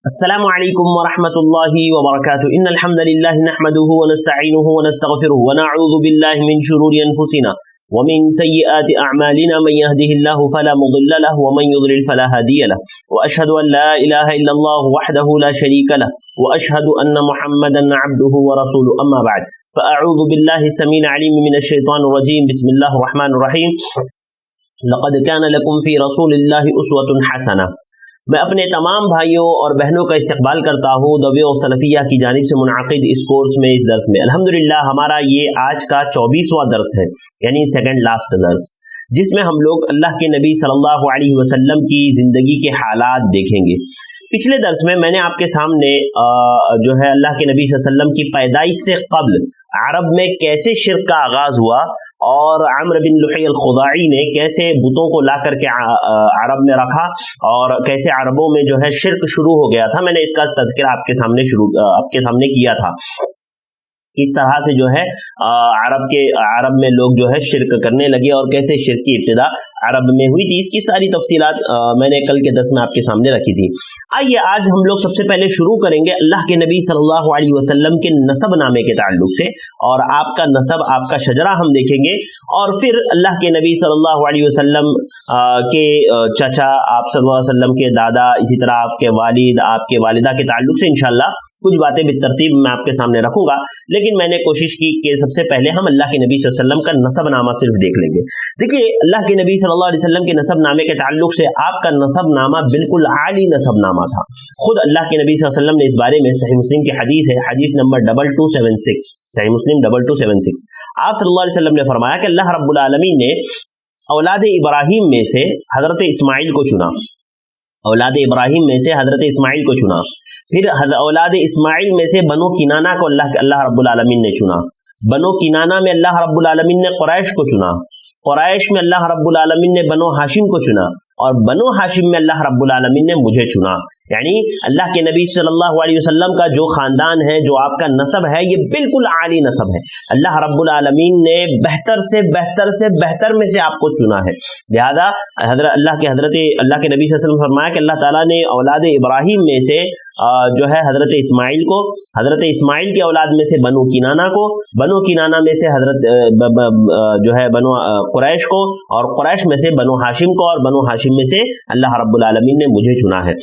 السلام علیکم ورحمۃ اللہ وبرکاتہ ان الحمد للہ نحمده ونستعینه ونستغفره ونعوذ باللہ من شرور انفسنا ومن سیئات اعمالنا من يهده الله فلا مضل له ومن يضلل فلا هادي له واشهد ان لا اله الا الله وحده لا شريك له واشهد ان محمدا عبده ورسوله اما بعد فاعوذ بالله السميع العليم من الشيطان الرجيم بسم الله الرحمن الرحيم لقد كان لكم في رسول الله اسوة حسنة۔ میں اپنے تمام بھائیوں اور بہنوں کا استقبال کرتا ہوں دوی و سلفیہ کی جانب سے منعقد اس کورس میں اس درس میں الحمدللہ ہمارا یہ آج کا 24واں درس ہے، یعنی سیکنڈ لاسٹ درس، جس میں ہم لوگ اللہ کے نبی صلی اللہ علیہ وسلم کی زندگی کے حالات دیکھیں گے۔ پچھلے درس میں نے آپ کے سامنے جو ہے اللہ کے نبی صلی اللہ علیہ وسلم کی پیدائش سے قبل عرب میں کیسے شرک کا آغاز ہوا اور عمرو بن لحی الخزاعی نے کیسے بتوں کو لا کر کے عرب میں رکھا اور کیسے عربوں میں جو ہے شرک شروع ہو گیا تھا، میں نے اس کا تذکرہ آپ کے سامنے کیا تھا، کس طرح سے جو ہے عرب میں لوگ جو ہے شرک کرنے لگے اور کیسے شرک کی ابتدا عرب میں ہوئی تھی، اس کی ساری تفصیلات میں نے کل کے درس میں آپ کے سامنے رکھی تھی۔ آئیے آج ہم لوگ سب سے پہلے شروع کریں گے اللہ کے نبی صلی اللہ علیہ وسلم کے نسب نامے کے تعلق سے، اور آپ کا نسب، آپ کا شجرہ ہم دیکھیں گے، اور پھر اللہ کے نبی صلی اللہ علیہ وسلم کے چچا، آپ صلی اللہ علیہ وسلم کے دادا، اسی طرح آپ کے والد، آپ کے والدہ کے تعلق سے انشاءاللہ کچھ باتیں بالترتیب میں آپ کے سامنے رکھوں گا، لیکن میں نے کوشش کی کہ سب سے پہلے ہم اللہ کے نبی صلی اللہ علیہ وسلم کا نسب نامہ صرف دیکھ لیں گے۔ دیکھیے اللہ کے نبی صلی اللہ علیہ وسلم کے نسب نامے کے تعلق سے آپ کا نسب نامہ بالکل عالی نسب نامہ تھا۔ خود اللہ کے نبی صلی اللہ علیہ وسلم نے اس بارے میں صحیح مسلم کی حدیث ہے، حدیث نمبر 2276، صحیح مسلم 2276، آپ صلی اللہ علیہ وسلم نے فرمایا کہ اللہ رب العالمین نے اولاد ابراہیم میں سے حضرت اسماعیل کو چنا، اولاد ابراہیم میں سے حضرت اسماعیل کو چنا، پھر اولاد اسماعیل میں سے بنو کنانہ کو اللہ رب العالمین نے چنا، بنو کنانہ میں اللہ رب العالمین نے قریش کو چنا، قریش میں اللہ رب العالمین نے بنو ہاشم کو چنا، اور بنو ہاشم میں اللہ رب العالمین نے مجھے چنا۔ یعنی اللہ کے نبی صلی اللہ علیہ وسلم کا جو خاندان ہے، جو آپ کا نسب ہے، یہ بالکل عالی نسب ہے۔ اللہ رب العالمین نے بہتر سے بہتر سے بہتر میں سے آپ کو چنا ہے، لہذا اللہ کے نبی صلی اللہ علیہ وسلم فرمایا کہ اللہ تعالیٰ نے اولاد ابراہیم میں سے جو ہے حضرت اسماعیل کو، حضرت اسماعیل کے اولاد میں سے بنو کنانہ کو، بنو کنانہ میں سے حضرت جو ہے بنو قریش کو، اور قریش میں سے بنو ہاشم کو، اور بنو ہاشم میں سے اللہ رب العالمین نے مجھے چنا ہے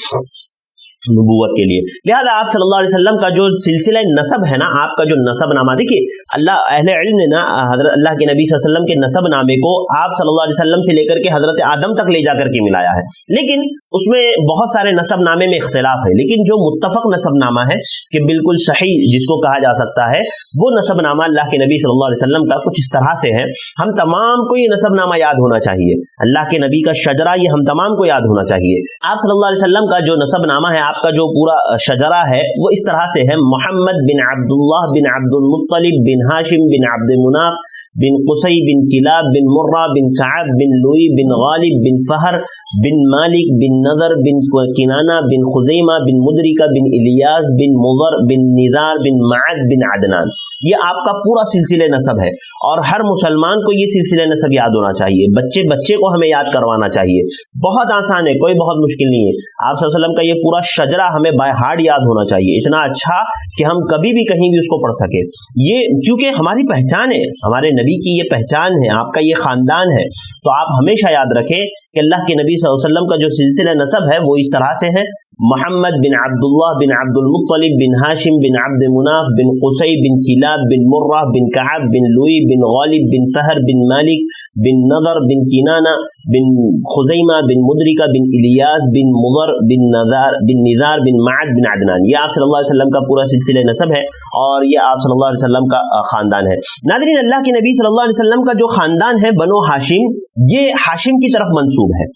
نبوت کے لیے۔ لہذا آپ صلی اللہ علیہ وسلم کا جو سلسلہ نسب ہے نا، آپ کا جو نسب نامہ، دیکھیے اللہ اہل علم نے نا حضرت اللہ کے نبی صلی اللہ علیہ وسلم کے نسب نامے کو آپ صلی اللہ علیہ وسلم سے لے کر کے حضرت آدم تک لے جا کر کے ملایا ہے، لیکن اس میں بہت سارے نسب نامے میں اختلاف ہے، لیکن جو متفق نسب نامہ ہے کہ بالکل صحیح جس کو کہا جا سکتا ہے، وہ نسب نامہ اللہ کے نبی صلی اللہ علیہ وسلم کا کچھ اس طرح سے ہے۔ ہم تمام کو یہ نسب نامہ یاد ہونا چاہیے، اللہ کے نبی کا شجرہ یہ ہم تمام کو یاد ہونا چاہیے۔ آپ صلی اللہ علیہ وسلم کا جو نسب نامہ ہے، آپ کا جو پورا شجرہ ہے، وہ اس طرح سے ہے: محمد بن عبداللہ بن عبد المطلب بن ہاشم بن عبد مناف بن قصی بن کلاب بن مرہ بن کعب بن لوئی بن غالب بن فہر بن مالک بن نضر بن کنانہ بن خزیمہ بن مدرکہ بن الیاس بن مضر بن نذار بن معد بن عدنان۔ یہ آپ کا پورا سلسلہ نسب ہے، اور ہر مسلمان کو یہ سلسلہ نسب یاد ہونا چاہیے، بچے کو ہمیں یاد کروانا چاہیے، بہت آسان ہے، کوئی بہت مشکل نہیں ہے۔ آپ صلی اللہ علیہ وسلم کا یہ پورا شجرہ ہمیں بائی ہارٹ یاد ہونا چاہیے، اتنا اچھا کہ ہم کبھی بھی کہیں بھی اس کو پڑھ سکے، یہ کیونکہ ہماری پہچان ہے، ہمارے نبی کی یہ پہچان ہے، آپ کا یہ خاندان ہے، تو آپ ہمیشہ یاد رکھیں کہ اللہ کے نبی صلی اللہ علیہ وسلم کا جو سلسلہ نسب ہے وہ اس طرح سے ہے: محمد بن عبداللہ بن عبد المطلب بن ہاشم بن عبد مناف بن قصی بن کلاب بن مرہ بن کعب بن لوئی بن غالب بن فہر بن مالک بن نضر بن کنانہ بن خزیمہ بن مدرکہ بن الیاس بن مضر بن نذار بن معد بن عدنان۔ یہ آپ صلی اللہ علیہ وسلم کا پورا سلسلہ نسب ہے، اور یہ آپ صلی اللہ علیہ وسلم کا خاندان ہے۔ ناظرین، اللہ کے نبی صلی اللہ علیہ وسلم کا جو خاندان ہے بنو ہاشم، یہ ہاشم کی طرف منسوب ہے،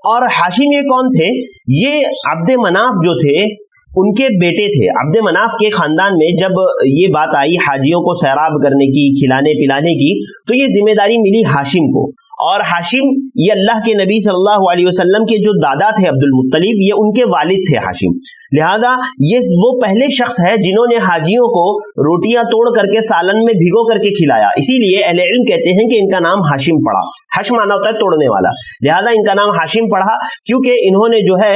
اور ہاشم یہ کون تھے؟ یہ عبد مناف جو تھے ان کے بیٹے تھے۔ عبد مناف کے خاندان میں جب یہ بات آئی حاجیوں کو سیراب کرنے کی، کھلانے پلانے کی، تو یہ ذمہ داری ملی ہاشم کو، اور ہاشم یہ اللہ کے نبی صلی اللہ علیہ وسلم کے جو دادا تھے عبد المطلب، یہ ان کے والد تھے ہاشم، لہذا یہ وہ پہلے شخص ہے جنہوں نے حاجیوں کو روٹیاں توڑ کر کے سالن میں بھگو کر کے کھلایا، اسی لیے اہل علم کہتے ہیں کہ ان کا نام ہاشم پڑا، ہش مانا ہوتا ہے توڑنے والا، لہذا ان کا نام ہاشم پڑا کیونکہ انہوں نے جو ہے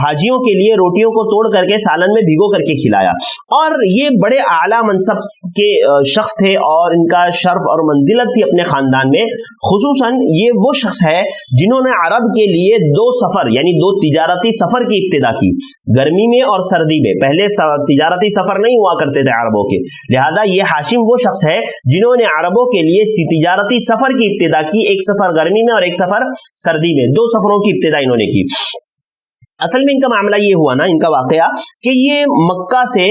حاجیوں کے لیے روٹیوں کو توڑ کر کے سالن میں بھگو کر کے کھلایا، اور یہ بڑے اعلیٰ منصب کے شخص تھے اور ان کا شرف اور منزلت تھی اپنے خاندان میں، خصوصاً یہ وہ شخص ہے جنہوں نے عرب کے لیے 2 سفر یعنی 2 تجارتی سفر کی ابتدا کی، گرمی میں اور سردی میں، پہلے تجارتی سفر نہیں ہوا کرتے تھے عربوں کے، لہذا یہ ہاشم وہ شخص ہے جنہوں نے عربوں کے لیے تجارتی سفر کی ابتدا کی، ایک سفر گرمی میں اور ایک سفر سردی میں، 2 سفروں کی ابتدا انہوں نے کی۔ اصل میں ان کا معاملہ یہ ہوا نا، ان کا واقعہ کہ یہ مکہ سے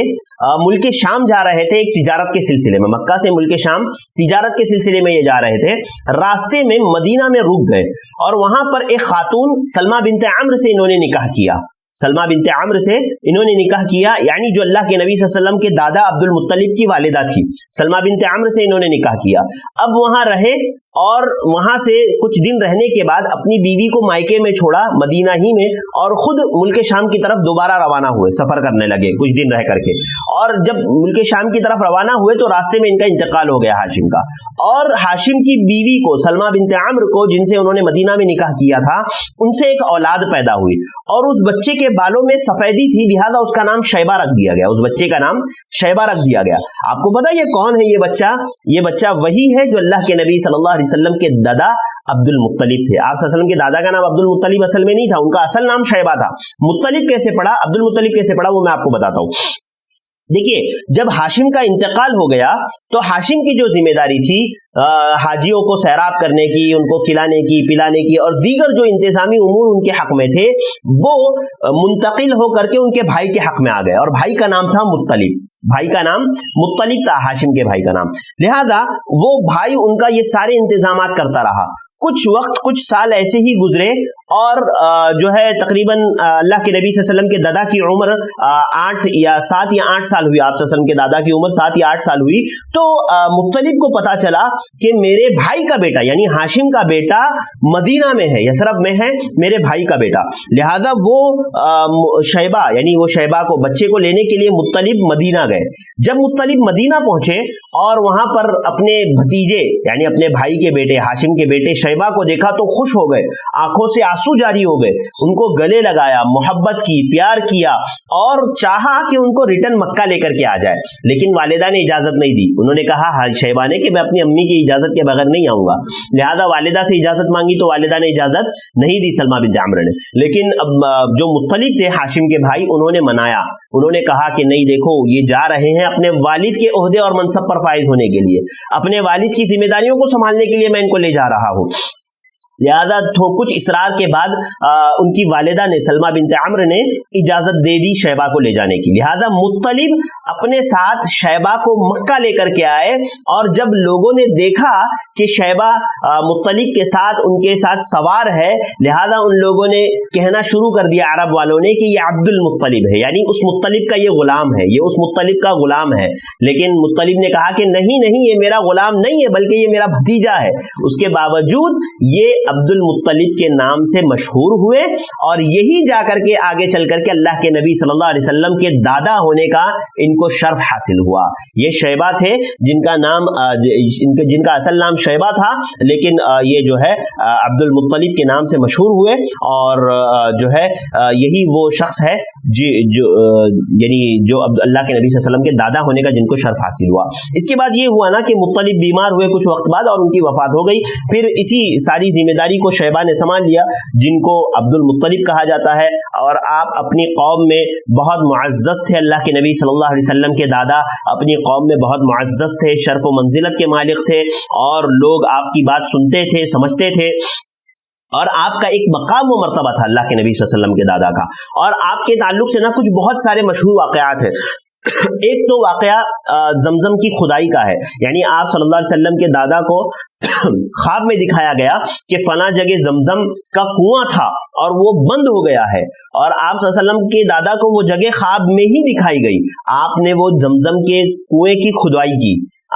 ملک شام جا رہے تھے ایک تجارت کے سلسلے میں، مکہ سے ملک شام تجارت کے سلسلے میں یہ جا رہے تھے، راستے میں مدینہ میں رک گئے اور وہاں پر ایک خاتون سلمہ بنت عمرو سے انہوں نے نکاح کیا، سلمہ بنت عمرو سے انہوں نے نکاح کیا، یعنی جو اللہ کے نبی صلی اللہ علیہ وسلم کے دادا عبد المطلب کی والدہ تھی، سلمہ بنت عمرو سے انہوں نے نکاح کیا، اب وہاں رہے اور وہاں سے کچھ دن رہنے کے بعد اپنی بیوی کو مائکے میں چھوڑا مدینہ ہی میں، اور خود ملک شام کی طرف دوبارہ روانہ ہوئے، سفر کرنے لگے کچھ دن رہ کر کے، اور جب ملک شام کی طرف روانہ ہوئے تو راستے میں ان کا انتقال ہو گیا ہاشم کا، اور ہاشم کی بیوی کو سلمہ بنت عمرو کو جن سے انہوں نے مدینہ میں نکاح کیا تھا، ان سے ایک اولاد پیدا ہوئی اور اس بچے کے بالوں میں سفیدی تھی، لہذا اس کا نام شیبہ رکھ دیا گیا، اس بچے کا نام شیبہ رکھ دیا گیا۔ آپ کو پتا یہ کون ہے یہ بچہ؟ یہ بچہ وہی ہے جو اللہ کے نبی صلی اللہ علیہ وسلم کے دادا عبد المطلب تھے۔ آپ صلی اللہ علیہ وسلم کے دادا کا نام عبد المطلب اصل میں نہیں تھا، ان کا اصل نام شیبہ تھا۔ مطلب کیسے پڑا، عبد المطلب کیسے پڑا، وہ میں آپ کو بتاتا ہوں۔ دیکھیے جب ہاشم کا انتقال ہو گیا تو ہاشم کی جو ذمہ داری تھی حاجیوں کو سیراب کرنے کی، ان کو کھلانے کی پلانے کی اور دیگر جو انتظامی امور ان کے حق میں تھے، وہ منتقل ہو کر کے ان کے بھائی کے حق میں آ گئے، اور بھائی کا نام تھا مطلب، بھائی کا نام مطلب تھا، ہاشم کے بھائی کا نام، لہذا وہ بھائی ان کا یہ سارے انتظامات کرتا رہا۔ کچھ وقت کچھ سال ایسے ہی گزرے اور جو ہے تقریباً اللہ کے نبی صلی اللہ علیہ وسلم کے دادا کی عمر 7 یا 8 سال ہوئی، آپ صلی اللہ علیہ وسلم کے دادا کی عمر 7 یا 8 سال ہوئی، تو مطلب کو پتا چلا کہ میرے بھائی کا بیٹا یعنی ہاشم کا بیٹا مدینہ میں ہے، یثرب میں ہے، میرے بھائی کا بیٹا، لہذا وہ شیبہ یعنی وہ شیبہ کو بچے کو لینے کے لیے مطلب مدینہ گئے۔ جب مطلب مدینہ پہنچے اور وہاں پر اپنے بھتیجے یعنی اپنے بھائی کے بیٹے ہاشم کے بیٹے شیبہ کو دیکھا تو خوش ہو گئے، آنکھوں سے آنسو جاری ہو گئے، ان کو گلے لگایا، محبت کی، پیار کیا اور چاہا کہ ان کو ریٹرن مکہ لے کر کے آ جائے، لیکن والدہ نے اجازت نہیں دی۔ انہوں نے کہا شیبہ نے کہ میں اپنی امی کی اجازت کے بغیر نہیں آؤں گا، لہذا والدہ سے اجازت مانگی تو والدہ نے اجازت نہیں دی سلمہ بنت عمرو نے، لیکن جو مطلب تھے ہاشم کے بھائی انہوں نے منایا، انہوں نے کہا کہ نہیں دیکھو یہ جا رہے ہیں اپنے والد کے عہدے اور منصب پر فائز ہونے کے لیے، اپنے والد کی ذمہ داریوں کو سنبھالنے کے لیے میں ان کو لے جا رہا ہوں، لہذا کچھ اصرار کے بعد ان کی والدہ نے سلمہ بنت عمرو نے اجازت دے دی شیبہ کو لے جانے کی، لہذا مطلب اپنے ساتھ شیبہ کو مکہ لے کر کے آئے، اور جب لوگوں نے دیکھا کہ شیبہ مطلب کے ساتھ ان کے ساتھ سوار ہے، لہذا ان لوگوں نے کہنا شروع کر دیا عرب والوں نے کہ یہ عبد المطلب ہے، یعنی اس مطلب کا یہ غلام ہے، یہ اس مطلب کا غلام ہے، لیکن مطلب نے کہا کہ نہیں یہ میرا غلام نہیں ہے بلکہ یہ میرا بھتیجا ہے۔ اس کے باوجود یہ عبد المطلب کے نام سے مشہور ہوئے، اور یہی جا کر کے آگے چل کر کے اللہ کے نبی صلی اللہ علیہ وسلم کے دادا ہونے کا ان کو شرف حاصل ہوا۔ یہ شیبہ تھے جن کا نام جن کا اصل نام شیبہ تھا، لیکن یہ جو ہے عبد المطلب کے نام سے مشہور ہوئے، اور جو ہے یہی وہ شخص ہے یعنی جو اللہ کے نبی صلی اللہ علیہ وسلم کے دادا ہونے کا جن کو شرف حاصل ہوا۔ اس کے بعد یہ ہوا نا کہ مطلب بیمار ہوئے کچھ وقت بعد اور ان کی وفات ہو گئی، پھر اسی ساری ذمہ داری کو شیبہ نے سنبھال لیا، جن کو عبد المطلب کہا جاتا ہے، اور آپ اپنی قوم میں بہت معزز تھے، اللہ کے نبی صلی اللہ علیہ وسلم کے دادا اپنی قوم میں بہت معزز تھے، شرف و منزلت کے مالک تھے، اور لوگ آپ کی بات سنتے تھے، سمجھتے تھے، اور آپ کا ایک مقام و مرتبہ تھا اللہ کے نبی صلی اللہ علیہ وسلم کے دادا کا۔ اور آپ کے تعلق سے نا کچھ بہت سارے مشہور واقعات ہیں۔ ایک تو واقعہ زمزم کی کھدائی کا ہے، یعنی آپ صلی اللہ علیہ وسلم کے دادا کو خواب میں دکھایا گیا کہ فلاں جگہ زمزم کا کنواں تھا اور وہ بند ہو گیا ہے، اور آپ صلی اللہ علیہ وسلم کے دادا کو وہ جگہ خواب میں ہی دکھائی گئی، آپ نے وہ زمزم کے کنویں کی کھدائی کی،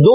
2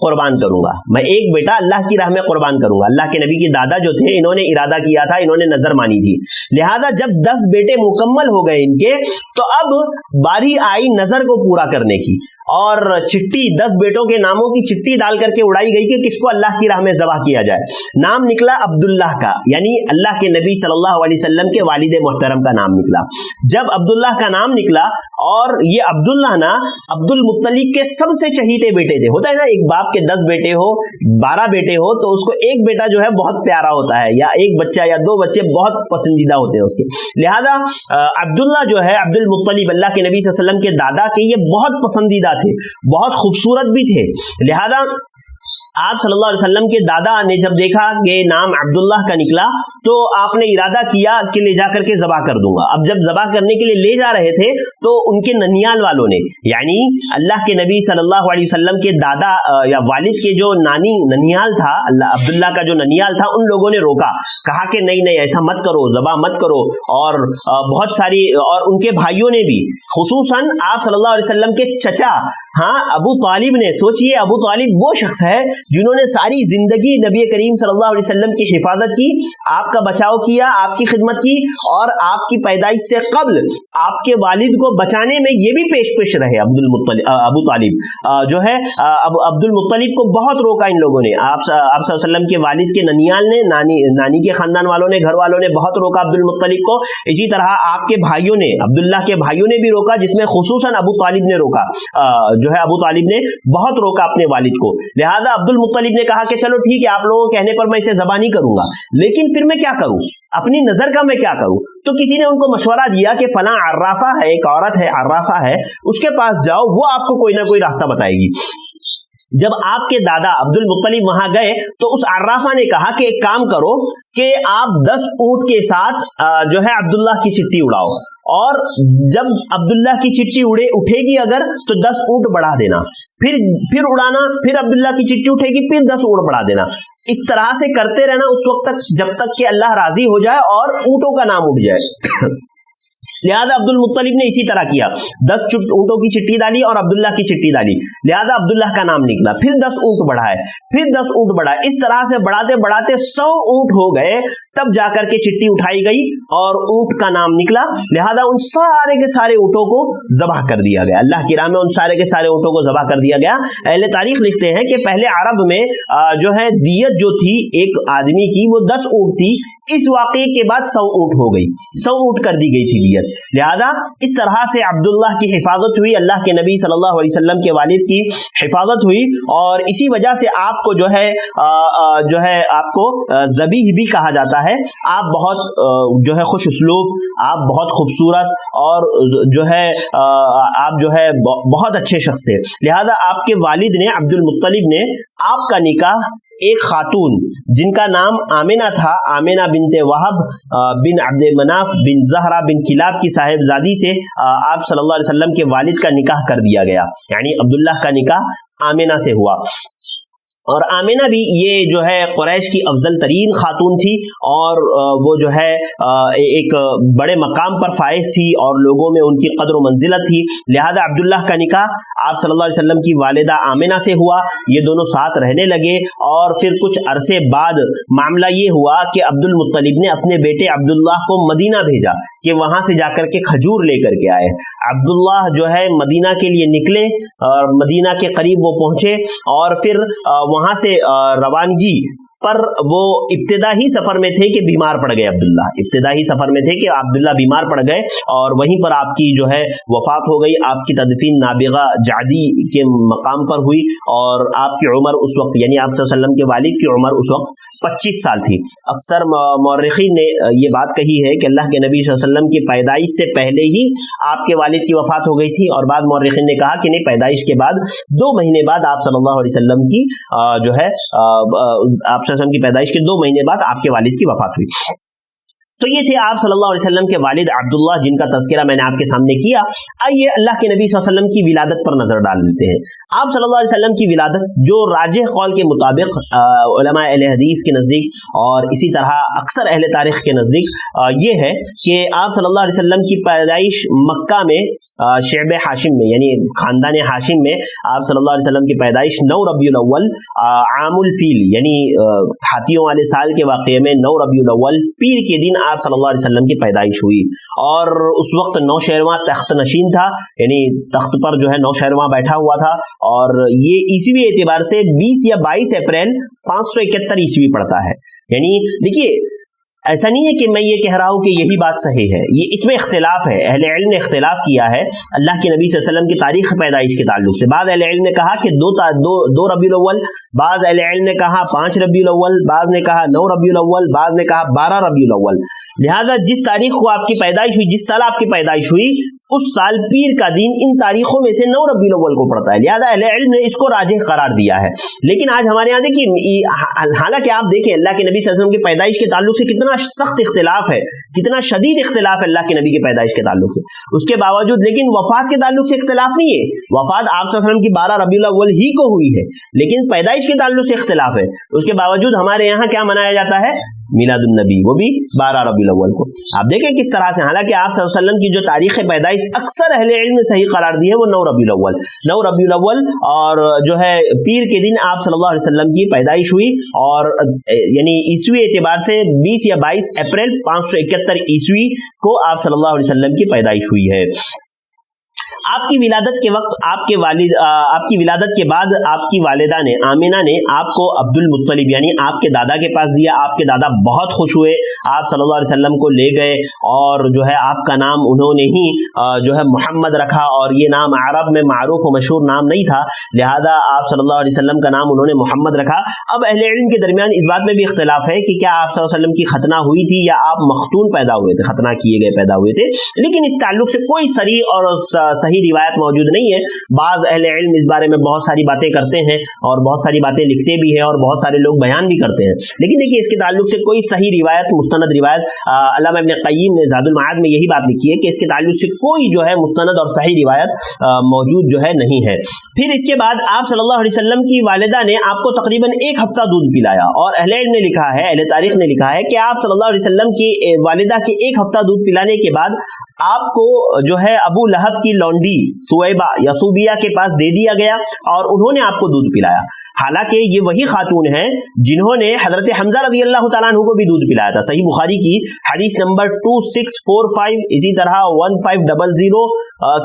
قربان کروں گا, میں ایک بیٹا اللہ کی راہ میں قربان کروں گا. اللہ کے نبی کے دادا جو تھے انہوں نے ارادہ کیا تھا, انہوں نے نظر مانی تھی. لہذا جب 10 بیٹے مکمل ہو گئے ان کے, تو اب باری آئی نظر کو پورا کرنے کی, اور چٹھی 10 بیٹوں کے ناموں کی چٹھی ڈال کر کے اڑائی گئی کہ کس کو اللہ کی راہ میں ذبح کیا جائے. نام نکلا عبداللہ کا, یعنی اللہ کے نبی صلی اللہ علیہ وسلم کے والد محترم کا نام نکلا. جب عبداللہ کا نام نکلا, اور یہ عبداللہ نا عبد المطلب کے سب سے چہیتے بیٹے تھے. ہوتا ہے نا ایک باپ کے 10 بیٹے ہو, 12 بیٹے ہو, تو اس کو ایک بیٹا جو ہے بہت پیارا ہوتا ہے, یا ایک بچہ یا 2 بچے بہت پسندیدہ ہوتے ہیں اس کے. لہذا عبداللہ جو ہے عبد المطلب اللہ کے نبی صلی اللہ علیہ وسلم کے دادا کے, یہ بہت پسندیدہ تھے, بہت خوبصورت بھی تھے. لہذا آپ صلی اللہ علیہ وسلم کے دادا نے جب دیکھا کہ نام عبداللہ کا نکلا, تو آپ نے ارادہ کیا کہ لے جا کر کے ذبح کر دوں گا. اب جب ذبح کرنے کے لیے لے جا رہے تھے, تو ان کے ننیال والوں نے, یعنی اللہ کے نبی صلی اللہ علیہ وسلم کے دادا یا والد کے جو ننیال تھا, عبداللہ کا جو ننیال تھا, ان لوگوں نے روکا, کہا کہ نہیں ایسا مت کرو, ذبح مت کرو. اور بہت ساری, اور ان کے بھائیوں نے بھی, خصوصاً آپ صلی اللہ علیہ وسلم کے چچا ابو طالب نے. سوچئے ابو طالب وہ شخص ہے جنہوں نے ساری زندگی نبی کریم صلی اللہ علیہ وسلم کی حفاظت کی, آپ کا بچاؤ کیا, آپ کی خدمت کی, اور آپ کی پیدائش سے قبل آپ کے والد کو بچانے میں یہ بھی پیش رہے. ابو طالب جو ہے عبد المطلب کو بہت روکا ان لوگوں نے. آپ صلی اللہ علیہ وسلم کے والد کے ننیال نے, نانی کے خاندان والوں نے, گھر والوں نے بہت روکا عبد المطلب کو. اسی طرح آپ کے بھائیوں نے, عبداللہ کے بھائیوں نے بھی روکا, جس میں خصوصاً ابو طالب نے روکا, جو ہے ابو طالب نے بہت روکا اپنے والد کو. لہذا عبد المطلب نے کہا کہ چلو ٹھیک ہے, آپ لوگوں کے کہنے پر میں اسے ذبح نہیں کروں گا, لیکن پھر میں کیا کروں, اپنی نظر کا میں کیا کروں. تو کسی نے ان کو مشورہ دیا کہ فلاں عرافہ ہے, ایک عورت ہے عرافہ ہے, اس کے پاس جاؤ, وہ آپ کو کوئی نہ کوئی راستہ بتائے گی. جب آپ کے دادا عبد المطلب وہاں گئے, تو اس عرافہ نے کہا کہ ایک کام کرو کہ آپ 10 اونٹ کے ساتھ جو ہے عبداللہ کی چٹھی اڑاؤ, اور جب عبداللہ کی چٹھی اٹھے گی اگر, تو 10 اونٹ بڑھا دینا, پھر اڑانا, پھر عبداللہ کی چٹھی اٹھے گی, پھر 10 اونٹ بڑھا دینا. اس طرح سے کرتے رہنا اس وقت تک جب تک کہ اللہ راضی ہو جائے اور اونٹوں کا نام اٹھ جائے. لہذا عبد المطلب نے اسی طرح کیا, 10 اونٹوں کی چٹھی ڈالی اور عبداللہ کی چٹھی ڈالی. لہذا عبداللہ کا نام نکلا, پھر 10 اونٹ بڑھائے, پھر 10 اونٹ بڑھائے. اس طرح سے بڑھاتے بڑھاتے 100 اونٹ ہو گئے, تب جا کر کے چٹھی اٹھائی گئی اور اونٹ کا نام نکلا. لہذا ان سارے کے سارے اونٹوں کو ذبح کر دیا گیا, اللہ کی راہ میں ان سارے کے سارے اونٹوں کو ذبح کر دیا گیا. اہل تاریخ لکھتے ہیں کہ پہلے عرب میں جو ہے دیت جو تھی ایک آدمی کی, وہ 10 اونٹ تھی. اس واقعے کے بعد 100 اونٹ ہو گئی, 100 اونٹ کر دی گئی تھی دیت. لہذا اس طرح سے عبداللہ کی حفاظت ہوئی, اللہ کے نبی صلی اللہ علیہ وسلم کے والد کی حفاظت ہوئی, اور اسی وجہ سے آپ کو جو ہے آپ کو ذبیح بھی کہا جاتا ہے. آپ بہت جو ہے خوش اسلوب, آپ بہت خوبصورت, اور جو ہے آپ جو ہے بہت اچھے شخص تھے. لہذا آپ کے والد نے, عبد المطلب نے, آپ کا نکاح ایک خاتون جن کا نام آمنہ تھا, آمنہ بنت وہب بن عبد مناف بن زہرہ بن کلاب کی صاحبزادی سے آپ صلی اللہ علیہ وسلم کے والد کا نکاح کر دیا گیا. یعنی عبداللہ کا نکاح آمنہ سے ہوا. اور آمنہ بھی یہ جو ہے قریش کی افضل ترین خاتون تھی, اور وہ جو ہے ایک بڑے مقام پر فائز تھی, اور لوگوں میں ان کی قدر و منزلت تھی. لہذا عبداللہ کا نکاح آپ صلی اللہ علیہ وسلم کی والدہ آمنہ سے ہوا. یہ دونوں ساتھ رہنے لگے, اور پھر کچھ عرصے بعد معاملہ یہ ہوا کہ عبد المطلب نے اپنے بیٹے عبداللہ کو مدینہ بھیجا کہ وہاں سے جا کر کے کھجور لے کر کے آئے. عبداللہ جو ہے مدینہ کے لیے نکلے, اور مدینہ کے قریب وہ پہنچے, اور پھر وہاں سے روانگی پر وہ ابتدائی سفر میں تھے کہ بیمار پڑ گئے. عبداللہ ابتدائی سفر میں تھے کہ عبداللہ بیمار پڑ گئے, اور وہیں پر آپ کی جو ہے وفات ہو گئی. آپ کی تدفین نابغہ جعدی کے مقام پر ہوئی, اور آپ کی عمر اس وقت, یعنی آپ صلی اللہ علیہ وسلم کے والد کی عمر اس وقت 25 سال تھی. اکثر مورخین نے یہ بات کہی ہے کہ اللہ کے نبی صلی اللہ علیہ وسلم کی پیدائش سے پہلے ہی آپ کے والد کی وفات ہو گئی تھی, اور بعد مورخین نے کہا کہ نہیں, پیدائش کے بعد 2 مہینے بعد آپ صلی اللہ علیہ وسلم کی جو ہے آپ کی پیدائش کے 2 مہینے بعد آپ کے والد کی وفات ہوئی. تو یہ تھے آپ صلی اللہ علیہ وسلم کے والد عبداللہ جن کا تذکرہ میں نے آپ کے سامنے کیا. آئیے اللہ کے نبی صلی اللہ علیہ وسلم کی ولادت پر نظر ڈال لیتے ہیں. آپ صلی اللہ علیہ وسلم کی ولادت جو راجح قول کے مطابق علماء اہل حدیث کے نزدیک اور اسی طرح اکثر اہل تاریخ کے نزدیک یہ ہے کہ آپ صلی اللہ علیہ وسلم کی پیدائش مکہ میں شعب ہاشم میں یعنی خاندان ہاشم میں آپ صلی اللہ علیہ وسلم کی پیدائش 9 ربیع الاول عام الفیل یعنی ہاتھیوں والے سال کے واقعے میں 9 ربیع الاول پیر کے دن آپ صلی اللہ علیہ وسلم کی پیدائش ہوئی. اور اس وقت نوشہرواں تخت نشین تھا یعنی تخت پر جو ہے نوشہرواں بیٹھا ہوا تھا اور یہ عیسوی اعتبار سے 20 یا 22 اپریل 571 عیسوی پڑتا ہے. یعنی دیکھیے ایسا نہیں ہے کہ میں یہ کہہ رہا ہوں کہ یہی بات صحیح ہے, یہ اس میں اختلاف ہے. اہل علم نے اختلاف کیا ہے اللہ کے نبی صلی اللہ علیہ وسلم کی تاریخ پیدائش کے تعلق سے. بعض اہل علم نے کہا کہ دو ربیع الاول, بعض اہل علم نے کہا 5 ربیع الاول, بعض نے کہا 9 ربیع الاول, بعض نے کہا 12 ربیع الاول. لہذا جس تاریخ کو آپ کی پیدائش ہوئی, جس سال آپ کی پیدائش ہوئی, اس سال پیر کا دن ان تاریخوں میں سے 9 ربیع الاول کو پڑتا ہے. لہذا اہل علم نے اس کو راجح قرار دیا ہے. لیکن آج ہمارے یہاں دیکھیے حالانکہ آپ دیکھیں اللہ کے نبی صلی اللہ علیہ وسلم کی پیدائش کے تعلق سے کتنا سخت اختلاف ہے, کتنا شدید اختلاف ہے اللہ کے نبی کی پیدائش کے تعلق سے. اس کے باوجود لیکن وفات کے تعلق سے اختلاف نہیں ہے. وفات آپ صلی اللہ علیہ وسلم کی 12 ربیع الاول ہی کو ہوئی ہے, لیکن پیدائش کے تعلق سے اختلاف ہے. اس کے باوجود ہمارے یہاں کیا منایا جاتا ہے, میلاد النبی, وہ بھی 12 ربیع الاول کو. آپ دیکھیں کس طرح سے, حالانکہ آپ صلی اللہ علیہ وسلم کی جو تاریخ پیدائش اکثر اہل علم نے صحیح قرار دی ہے وہ 9 ربیع الاول 9 ربیع الاول اور جو ہے پیر کے دن آپ صلی اللہ علیہ وسلم کی پیدائش ہوئی. اور یعنی عیسوی اعتبار سے 20 یا 22 اپریل 571 عیسوی کو آپ صلی اللہ علیہ وسلم کی پیدائش ہوئی ہے. آپ کی ولادت کے وقت آپ کی ولادت کے بعد آپ کی والدہ نے آمینہ نے آپ کو عبد المطلب یعنی آپ کے دادا کے پاس دیا. آپ کے دادا بہت خوش ہوئے, آپ صلی اللہ علیہ وسلم کو لے گئے اور جو ہے آپ کا نام انہوں نے ہی جو ہے محمد رکھا. اور یہ نام عرب میں معروف و مشہور نام نہیں تھا, لہذا آپ صلی اللہ علیہ وسلم کا نام انہوں نے محمد رکھا. اب اہل علم کے درمیان اس بات میں بھی اختلاف ہے کہ کیا آپ صلی اللہ علیہ وسلم کی ختنہ ہوئی تھی یا آپ مختون پیدا ہوئے تھے, ختنہ کیے گئے پیدا ہوئے تھے. لیکن اس تعلق سے کوئی صریح اور صحیح روایت موجود نہیں ہے. بعض اہل علم اس بارے میں بہت ساری باتیں کرتے ہیں اور بہت ساری باتیں لکھتے بھی ہیں اور بہت سارے لوگ بیان بھی کرتے ہیں, لیکن دیکھیے اس کے تعلق سے کوئی صحیح روایت مستند روایت علامہ ابن قیم نے زاد المعاد میں یہی بات لکھی ہے کہ اس کے تعلق سے کوئی جو ہے مستند اور صحیح روایت موجود جو ہے نہیں ہے. پھر اس کے بعد آپ صلی اللہ علیہ وسلم کی والدہ نے آپ کو تقریباً 1 ہفتہ دودھ پلایا اور اہل علم نے لکھا ہے, اہل تاریخ نے لکھا ہے کہ آپ صلی اللہ علیہ وسلم کی والدہ کے 1 ہفتہ دودھ پلانے کے بعد آپ کو جو ہے ابو لہب کی لونڈی سویبہ یا سوبیہ کے پاس دے دیا گیا اور انہوں نے آپ کو دودھ پلایا. حالانکہ یہ وہی خاتون ہیں جنہوں نے حضرت حمزہ رضی اللہ تعالیٰ عنہ کو بھی دودھ پلایا تھا. صحیح بخاری کی حدیث نمبر 2645 اسی طرح 1500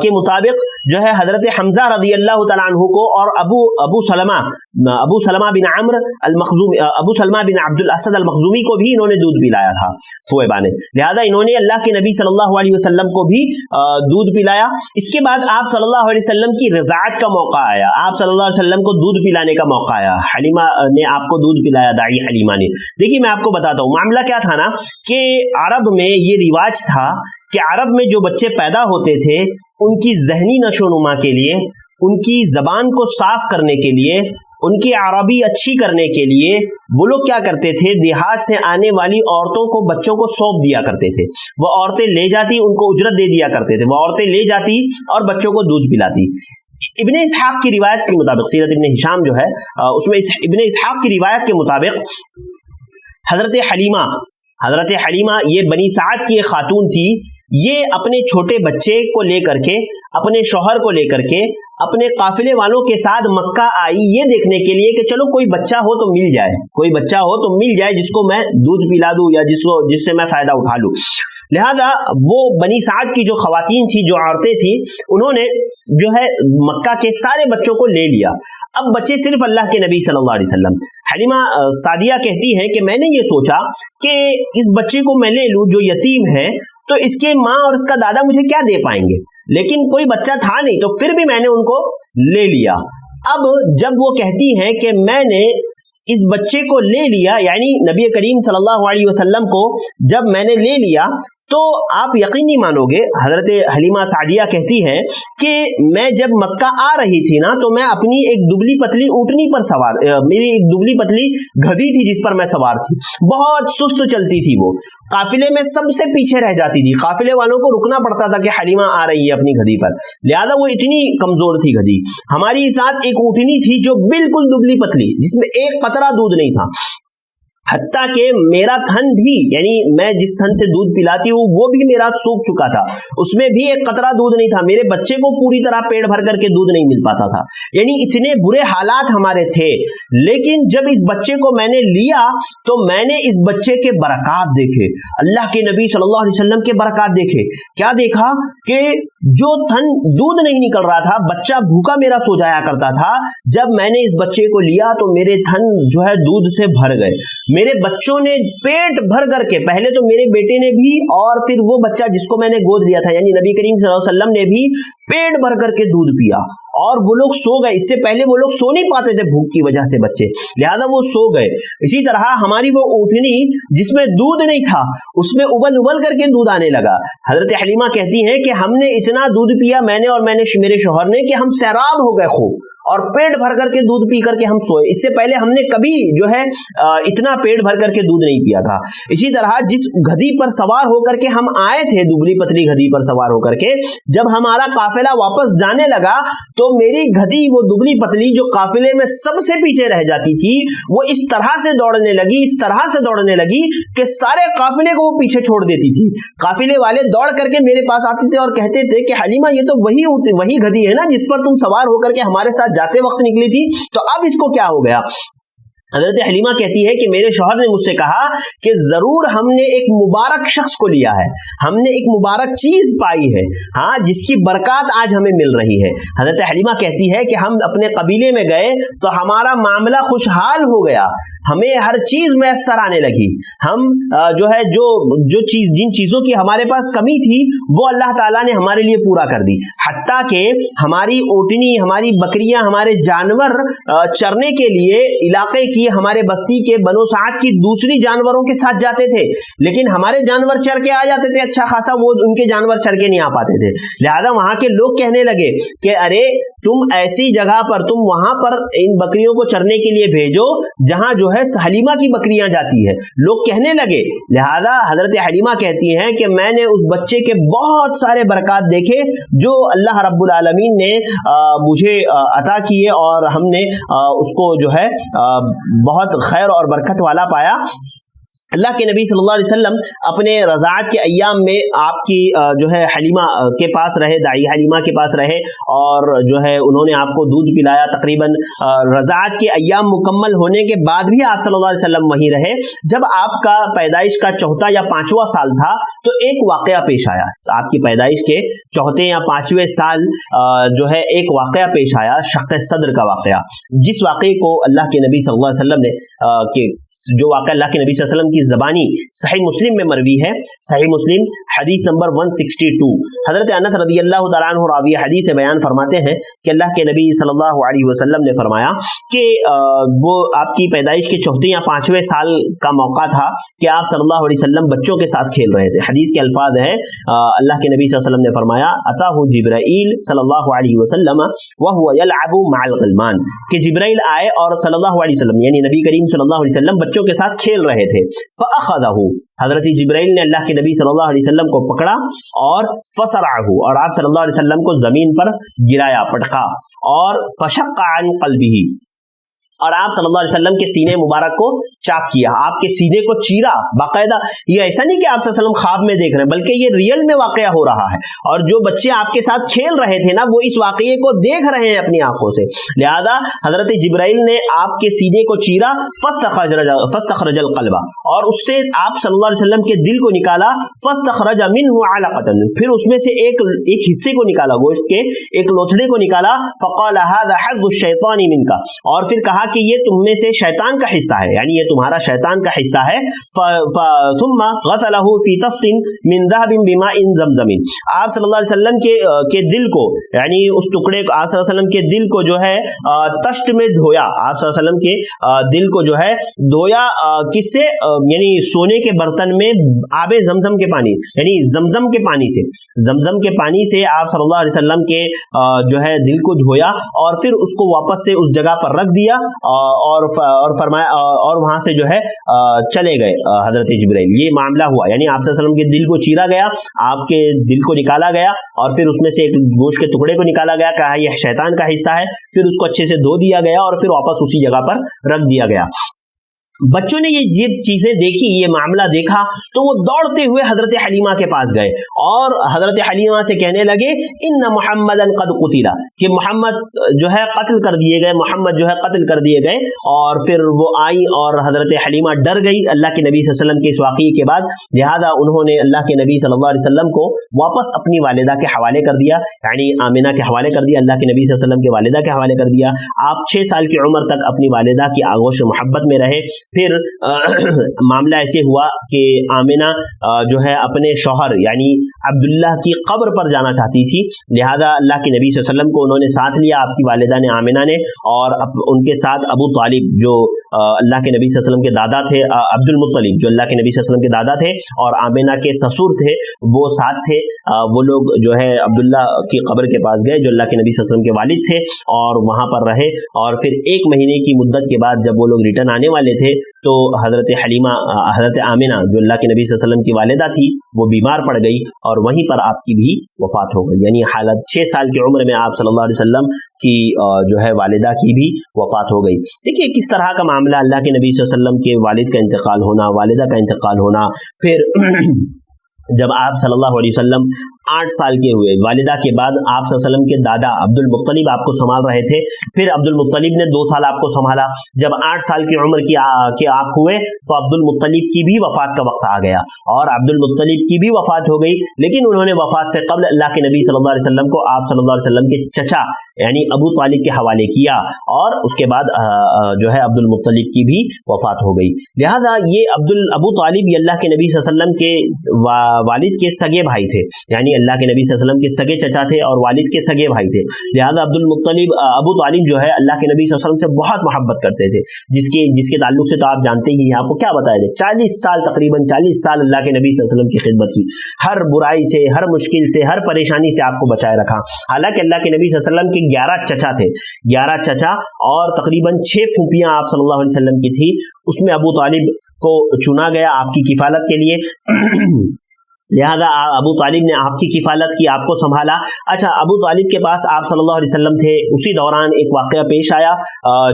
کے مطابق جو ہے حضرت حمزہ رضی اللہ تعالیٰ عنہ کو اور ابو سلمہ بن عمرو المخزومی, ابو سلمہ بن عبد الاسد المخزومی کو بھی انہوں نے دودھ پلایا تھا سویبہ نے. لہذا انہوں نے اللہ کے نبی صلی اللہ علیہ وسلم کو بھی دودھ پلایا. اس کے بعد آپ صلی اللہ علیہ وسلم کی رضاعت کا موقع آیا, آپ صلی اللہ علیہ وسلم کو دودھ پلانے کا موقع آیا. حلیمہ نے آپ کو دودھ پلایا, داعی حلیمہ نے. دیکھیے میں آپ کو بتاتا ہوں معاملہ کیا تھا نا کہ عرب میں یہ رواج تھا کہ عرب میں جو بچے پیدا ہوتے تھے ان کی ذہنی نشو و نما کے لیے, ان کی زبان کو صاف کرنے کے لیے, ان کی عربی اچھی کرنے کے لیے وہ لوگ کیا کرتے تھے, دیہات سے آنے والی عورتوں کو بچوں کو سونپ دیا کرتے تھے. وہ عورتیں لے جاتی, ان کو اجرت دے دیا کرتے تھے, وہ عورتیں لے جاتی اور بچوں کو دودھ پلاتی. ابن اسحاق کی روایت کے مطابق, سیرت ابن ہشام جو ہے اس میں ابن اسحاق کی روایت کے مطابق حضرت حلیمہ یہ بنی سعد کی ایک خاتون تھی. یہ اپنے چھوٹے بچے کو لے کر کے, اپنے شوہر کو لے کر کے, اپنے قافلے والوں کے ساتھ مکہ آئی یہ دیکھنے کے لیے کہ چلو کوئی بچہ ہو تو مل جائے, کوئی بچہ ہو تو مل جائے جس کو میں دودھ پلا دوں یا جس سے میں فائدہ اٹھا لوں. لہذا وہ بنی سعد کی جو خواتین تھی, جو عورتیں تھیں, انہوں نے جو ہے مکہ کے سارے بچوں کو لے لیا. اب بچے صرف اللہ کے نبی صلی اللہ علیہ وسلم. حلیمہ سعدیہ کہتی ہے کہ میں نے یہ سوچا کہ اس بچے کو میں لے لوں جو یتیم ہے, تو اس کے ماں اور اس کا دادا مجھے کیا دے پائیں گے, لیکن کوئی بچہ تھا نہیں, تو پھر بھی میں نے ان کو لے لیا. اب جب وہ کہتی ہیں کہ میں نے اس بچے کو لے لیا, یعنی نبی کریم صلی اللہ علیہ وسلم کو جب میں نے لے لیا تو آپ یقین نہیں مانوگے، حضرت حلیمہ سعدیہ کہتی ہے کہ میں جب مکہ آ رہی تھی نا تو میں اپنی ایک دبلی پتلی اونٹنی پر سوار، میری ایک دبلی پتلی گدھی تھی جس پر میں سوار تھی، بہت سست چلتی تھی، وہ قافلے میں سب سے پیچھے رہ جاتی تھی، قافلے والوں کو رکنا پڑتا تھا کہ حلیمہ آ رہی ہے اپنی گدھی پر، لہذا وہ اتنی کمزور تھی گدھی۔ ہماری ساتھ ایک اونٹنی تھی جو بالکل دبلی پتلی، جس میں ایک قطرہ دودھ نہیں تھا، حتیٰ کہ میرا تھن بھی، یعنی میں جس تھن سے دودھ پلاتی ہوں وہ بھی میرا سوکھ چکا تھا، اس میں بھی ایک قطرہ دودھ نہیں تھا، میرے بچے کو پوری طرح پیٹ بھر کر کے دودھ نہیں مل پاتا تھا، یعنی اتنے برے حالات ہمارے تھے۔ لیکن جب اس بچے کو میں نے لیا تو میں نے اس بچے کے برکات دیکھے، اللہ کے نبی صلی اللہ علیہ وسلم کے برکات دیکھے۔ کیا دیکھا کہ جو تھن دودھ نہیں نکل رہا تھا، بچہ بھوکا میرا سو جایا کرتا تھا، جب میں نے اس بچے کو لیا تو میرے تھن جو ہے دودھ سے بھر گئے، میرے بچوں نے پیٹ بھر کر کے، پہلے تو میرے بیٹے نے بھی اور پھر وہ بچہ جس کو میں نے گود لیا تھا یعنی نبی کریم صلی اللہ علیہ وسلم نے بھی پیٹ بھر کر کے دودھ پیا، اور وہ لوگ سو گئے۔ اس سے پہلے وہ لوگ سو نہیں پاتے تھے بھوک کی وجہ سے بچے، لہذا وہ سو گئے۔ اسی طرح ہماری وہ اونٹنی جس میں دودھ نہیں تھا، اس میں ابل ابل کر کے دودھ آنے لگا۔ حضرت حلیمہ کہتی ہیں کہ ہم نے اتنا دودھ پیا، میں نے اور میرے شوہر نے، کہ ہم سیراب ہو گئے خوب، اور پیٹ بھر کر کے دودھ پی کر کے ہم سوئے۔ اس سے پہلے ہم نے کبھی جو ہے اتنا پیٹ بھر کر کے دودھ نہیں پیا تھا۔ اسی طرح جس گدھی پر سوار ہو کر کے ہم آئے تھے، دبلی پتلی گدھی پر سوار ہو کر کے، جب ہمارا قافلہ واپس جانے لگا تو میری گدھی، وہ دبلی پتلی جو قافلے میں سب سے پیچھے رہ جاتی تھی، وہ اس طرح سے دوڑنے لگی، اس طرح سے دوڑنے لگی کہ سارے قافلے کو وہ پیچھے چھوڑ دیتی تھی۔ قافلے والے دوڑ کر کے میرے پاس آتے تھے اور کہتے تھے کہ حلیمہ یہ تو وہی گدھی ہے نا جس پر تم سوار ہو کر کے ہمارے ساتھ جاتے وقت نکلی تھی، تو اب اس کو کیا ہو گیا؟ حضرت حلیمہ کہتی ہے کہ میرے شوہر نے مجھ سے کہا کہ ضرور ہم نے ایک مبارک شخص کو لیا ہے، ہم نے ایک مبارک چیز پائی ہے، ہاں، جس کی برکات آج ہمیں مل رہی ہے۔ حضرت حلیمہ کہتی ہے کہ ہم اپنے قبیلے میں گئے تو ہمارا معاملہ خوشحال ہو گیا، ہمیں ہر چیز میسر آنے لگی، ہم جو ہے جن چیزوں کی ہمارے پاس کمی تھی وہ اللہ تعالیٰ نے ہمارے لیے پورا کر دی، حتیٰ کہ ہماری اونٹنی، ہماری بکریاں، ہمارے جانور چرنے کے لیے علاقے کی، ہمارے بستی کے بنو سعد کی دوسری جانوروں کے ساتھ جاتے تھے، لیکن ہمارے جانور چر کے آ جاتے تھے اچھا خاصا، وہ ان کے جانور چر کے نہیں آ پاتے تھے۔ لہذا وہاں کے لوگ کہنے لگے کہ ارے تم ایسی جگہ پر، تم وہاں پر ان بکریوں کو چرنے کے لیے بھیجو جہاں جو ہے حلیمہ کی بکریاں جاتی ہے، لوگ کہنے لگے۔ لہذا حضرت حلیمہ کہتی ہیں کہ میں نے اس بچے کے بہت سارے برکات دیکھے جو اللہ رب العالمین نے مجھے عطا کیے، اور ہم نے اس کو جو ہے بہت خیر اور برکت والا پایا۔ اللہ کے نبی صلی اللہ علیہ وسلم اپنے رضاعت کے ایام میں آپ کی جو ہے حلیمہ کے پاس رہے، دائی حلیمہ کے پاس رہے، اور جو ہے انہوں نے آپ کو دودھ پلایا۔ تقریباً رضاعت کے ایام مکمل ہونے کے بعد بھی آپ صلی اللہ علیہ وسلم وہیں رہے۔ جب آپ کا پیدائش کا چوتھا یا پانچواں سال تھا تو ایک واقعہ پیش آیا، آپ کی پیدائش کے چوتھے یا پانچویں سال جو ہے ایک واقعہ پیش آیا، شق صدر کا واقعہ، جس واقعے کو اللہ کے نبی صلی اللہ علیہ وسلم نے جو واقعہ اللہ کے نبی صلی اللہ علیہ وسلم کی زبانی صحیح مسلم میں مروی ہے، صحیح مسلم حدیث نمبر 162، حضرت انس رضی اللہ تعالیٰ عنہ راوی حدیث بیان فرماتے ہیں کہ اللہ کے نبی صلی اللہ علیہ وسلم نے فرمایا کہ وہ آپ کی پیدائش کے چوتھے یا پانچویں سال کا موقع تھا کہ آپ صلی اللہ علیہ وسلم بچوں کے ساتھ کھیل رہے تھے۔ حدیث کے الفاظ ہیں، اللہ کے نبی صلی اللہ علیہ وسلم نے فرمایا اتاہ جبرائیل صلی اللہ علیہ وسلم وهو يلعب مع الغلمان، کہ جبرائیل آئے اور صلی اللہ علیہ وسلم یعنی نبی کریم صلی اللہ علیہ وسلم بچوں کے ساتھ کھیل رہے تھے۔ فَأَخَذَهُ، حضرت جبرائیل نے اللہ کے نبی صلی اللہ علیہ وسلم کو پکڑا اور فَصَرَعَهُ، اور آپ صلی اللہ علیہ وسلم کو زمین پر گرایا، پٹکا، اور فَشَقَّ عَنْ قَلْبِهِ، اور آپ صلی اللہ علیہ وسلم کے سینے مبارک کو چاک کیا، آپ کے سینے کو چیرا باقاعدہ۔ یہ ایسا نہیں کہ آپ صلی اللہ علیہ وسلم خواب میں دیکھ رہے ہیں، بلکہ یہ ریئل میں واقعہ ہو رہا ہے، اور جو بچے آپ کے ساتھ کھیل رہے تھے نا وہ اس واقعے کو دیکھ رہے ہیں اپنی آنکھوں سے۔ لہذا حضرت جبرائیل نے آپ کے سینے کو چیرا، فاستخرج القلب، اور اس سے آپ صلی اللہ علیہ وسلم کے دل کو نکالا، فاستخرج منه علقة، پھر اس میں سے ایک حصے کو نکالا، گوشت کے ایک لوتھڑے کو نکالا، فقال هذا حظ الشیطان منك، اور پھر کہا کہ یہ تم میں سے شیطان کا حصہ ہے، یعنی یہ تمہارا شیطان کا حصہ ہے. ثم غسلہ فی طست من ذهب بماء زمزم. آپ صلی اللہ علیہ وسلم کے دل کو، یعنی اس ٹکڑے کو، آپ صلی اللہ علیہ وسلم کے دل کو جو ہے تشت میں دھویا. آپ صلی اللہ علیہ وسلم کے دل کو جو ہے دھویا کس سے؟ یعنی سونے کے برتن میں آب زمزم کے پانی، یعنی زمزم کے پانی سے، زمزم کے پانی سے آپ صلی اللہ علیہ وسلم کے جو ہے دل کو دھویا، اور پھر اس کو واپس سے اس جگہ پر رکھ دیا، اور فرمایا، اور وہاں سے جو ہے چلے گئے حضرت جبرائیل. یہ معاملہ ہوا، یعنی آپ صلی اللہ علیہ وسلم کے دل کو چیرا گیا، آپ کے دل کو نکالا گیا، اور پھر اس میں سے ایک گوشت کے ٹکڑے کو نکالا گیا، کہا یہ شیطان کا حصہ ہے، پھر اس کو اچھے سے دھو دیا گیا، اور پھر واپس اسی جگہ پر رکھ دیا گیا. بچوں نے یہ چیزیں دیکھی، یہ معاملہ دیکھا، تو وہ دوڑتے ہوئے حضرت حلیمہ کے پاس گئے اور حضرت حلیمہ سے کہنے لگے ان محمدا قد قتل، کہ محمد جو ہے قتل کر دیے گئے، محمد جو ہے قتل کر دیے گئے. اور پھر وہ آئی اور حضرت حلیمہ ڈر گئی اللہ کے نبی صلی اللہ علیہ وسلم کے اس واقعے کے بعد، لہذا انہوں نے اللہ کے نبی صلی اللہ علیہ وسلم کو واپس اپنی والدہ کے حوالے کر دیا، یعنی آمنہ کے حوالے کر دیا، اللہ کے نبی صلی اللہ علیہ وسلم کے والدہ کے حوالے کر دیا. آپ 6 سال کی عمر تک اپنی والدہ کی آغوش و محبت میں رہے. پھر معاملہ ایسے ہوا کہ آمنہ جو ہے اپنے شوہر یعنی عبداللہ کی قبر پر جانا چاہتی تھی، لہذا اللہ کے نبی صلی اللہ علیہ وسلم کو انہوں نے ساتھ لیا، آپ کی والدہ نے، آمنہ نے، اور ان کے ساتھ ابو طالب جو اللہ کے نبی صلی اللہ علیہ وسلم کے دادا تھے، عبد المطلب جو اللہ کے نبی صلی اللہ علیہ وسلم کے دادا تھے اور آمنہ کے سسر تھے، وہ ساتھ تھے. وہ لوگ جو ہے عبداللہ کی قبر کے پاس گئے جو اللہ کے نبی صلی اللہ علیہ وسلم کے والد تھے، اور وہاں پر رہے. اور پھر 1 مہینے کی مدت کے بعد جب وہ لوگ ریٹرن آنے والے تھے تو حضرت حلیمہ، حضرت آمنہ جو اللہ کے نبی صلی اللہ علیہ وسلم کی والدہ تھی، وہ بیمار پڑ گئی اور وہیں پر آپ کی بھی وفات ہو گئی. یعنی حالت 6 سال کی عمر میں آپ صلی اللہ علیہ وسلم کی جو ہے والدہ کی بھی وفات ہو گئی. دیکھیے کس طرح کا معاملہ، اللہ کے نبی صلی اللہ علیہ وسلم کے والد کا انتقال ہونا، والدہ کا انتقال ہونا. پھر جب آپ صلی اللہ علیہ وسلم 8 سال کے ہوئے، والدہ کے بعد آپ صلی اللہ علیہ وسلم کے دادا عبد المطلب آپ کو سنبھال رہے تھے، پھر عبد المطلب نے 2 سال آپ کو سنبھالا. جب 8 سال کی عمر کے آپ ہوئے تو عبد المطلب کی بھی وفات کا وقت آ گیا، اور عبد المطلب کی بھی وفات ہو گئی، لیکن انہوں نے وفات سے قبل اللہ کے نبی صلی اللہ علیہ وسلم کو آپ صلی اللہ علیہ وسلم کے چچا یعنی ابو طالب کے حوالے کیا، اور اس کے بعد جو ہے عبد المطلب کی بھی وفات ہو گئی. لہذا یہ ابو طالب یہ اللہ کے نبی صلی اللہ علیہ وسلم کے والد کے سگے بھائی تھے، یعنی اللہ کے نبی صلی اللہ علیہ وسلم کے سگے چچا تھے اور والد کے سگے بھائی تھے. لہذا عبد المطلب ابو طالب جو ہے اللہ کے نبی صلی اللہ علیہ وسلم سے بہت محبت کرتے تھے، جس کے تعلق سے تو آپ جانتے ہی ہیں، آپ کو کیا بتایا جائے، 40 سال تقریباً 40 سال اللہ کے نبی صلی اللہ علیہ وسلم کی خدمت کی، ہر برائی سے، ہر مشکل سے، ہر پریشانی سے آپ کو بچائے رکھا. حالانکہ اللہ کے نبی صلی اللہ علیہ وسلم کے 11 چچا تھے، 11 چچا اور تقریباً 6 پھوپھیاں آپ صلی اللہ علیہ وسلم کی تھی، اس میں ابو طالب کو چنا گیا آپ کی کفالت کے لیے. لہذا ابو طالب نے آپ کی کفالت کی، آپ کو سنبھالا. اچھا، ابو طالب کے پاس آپ صلی اللہ علیہ وسلم تھے، اسی دوران ایک واقعہ پیش آیا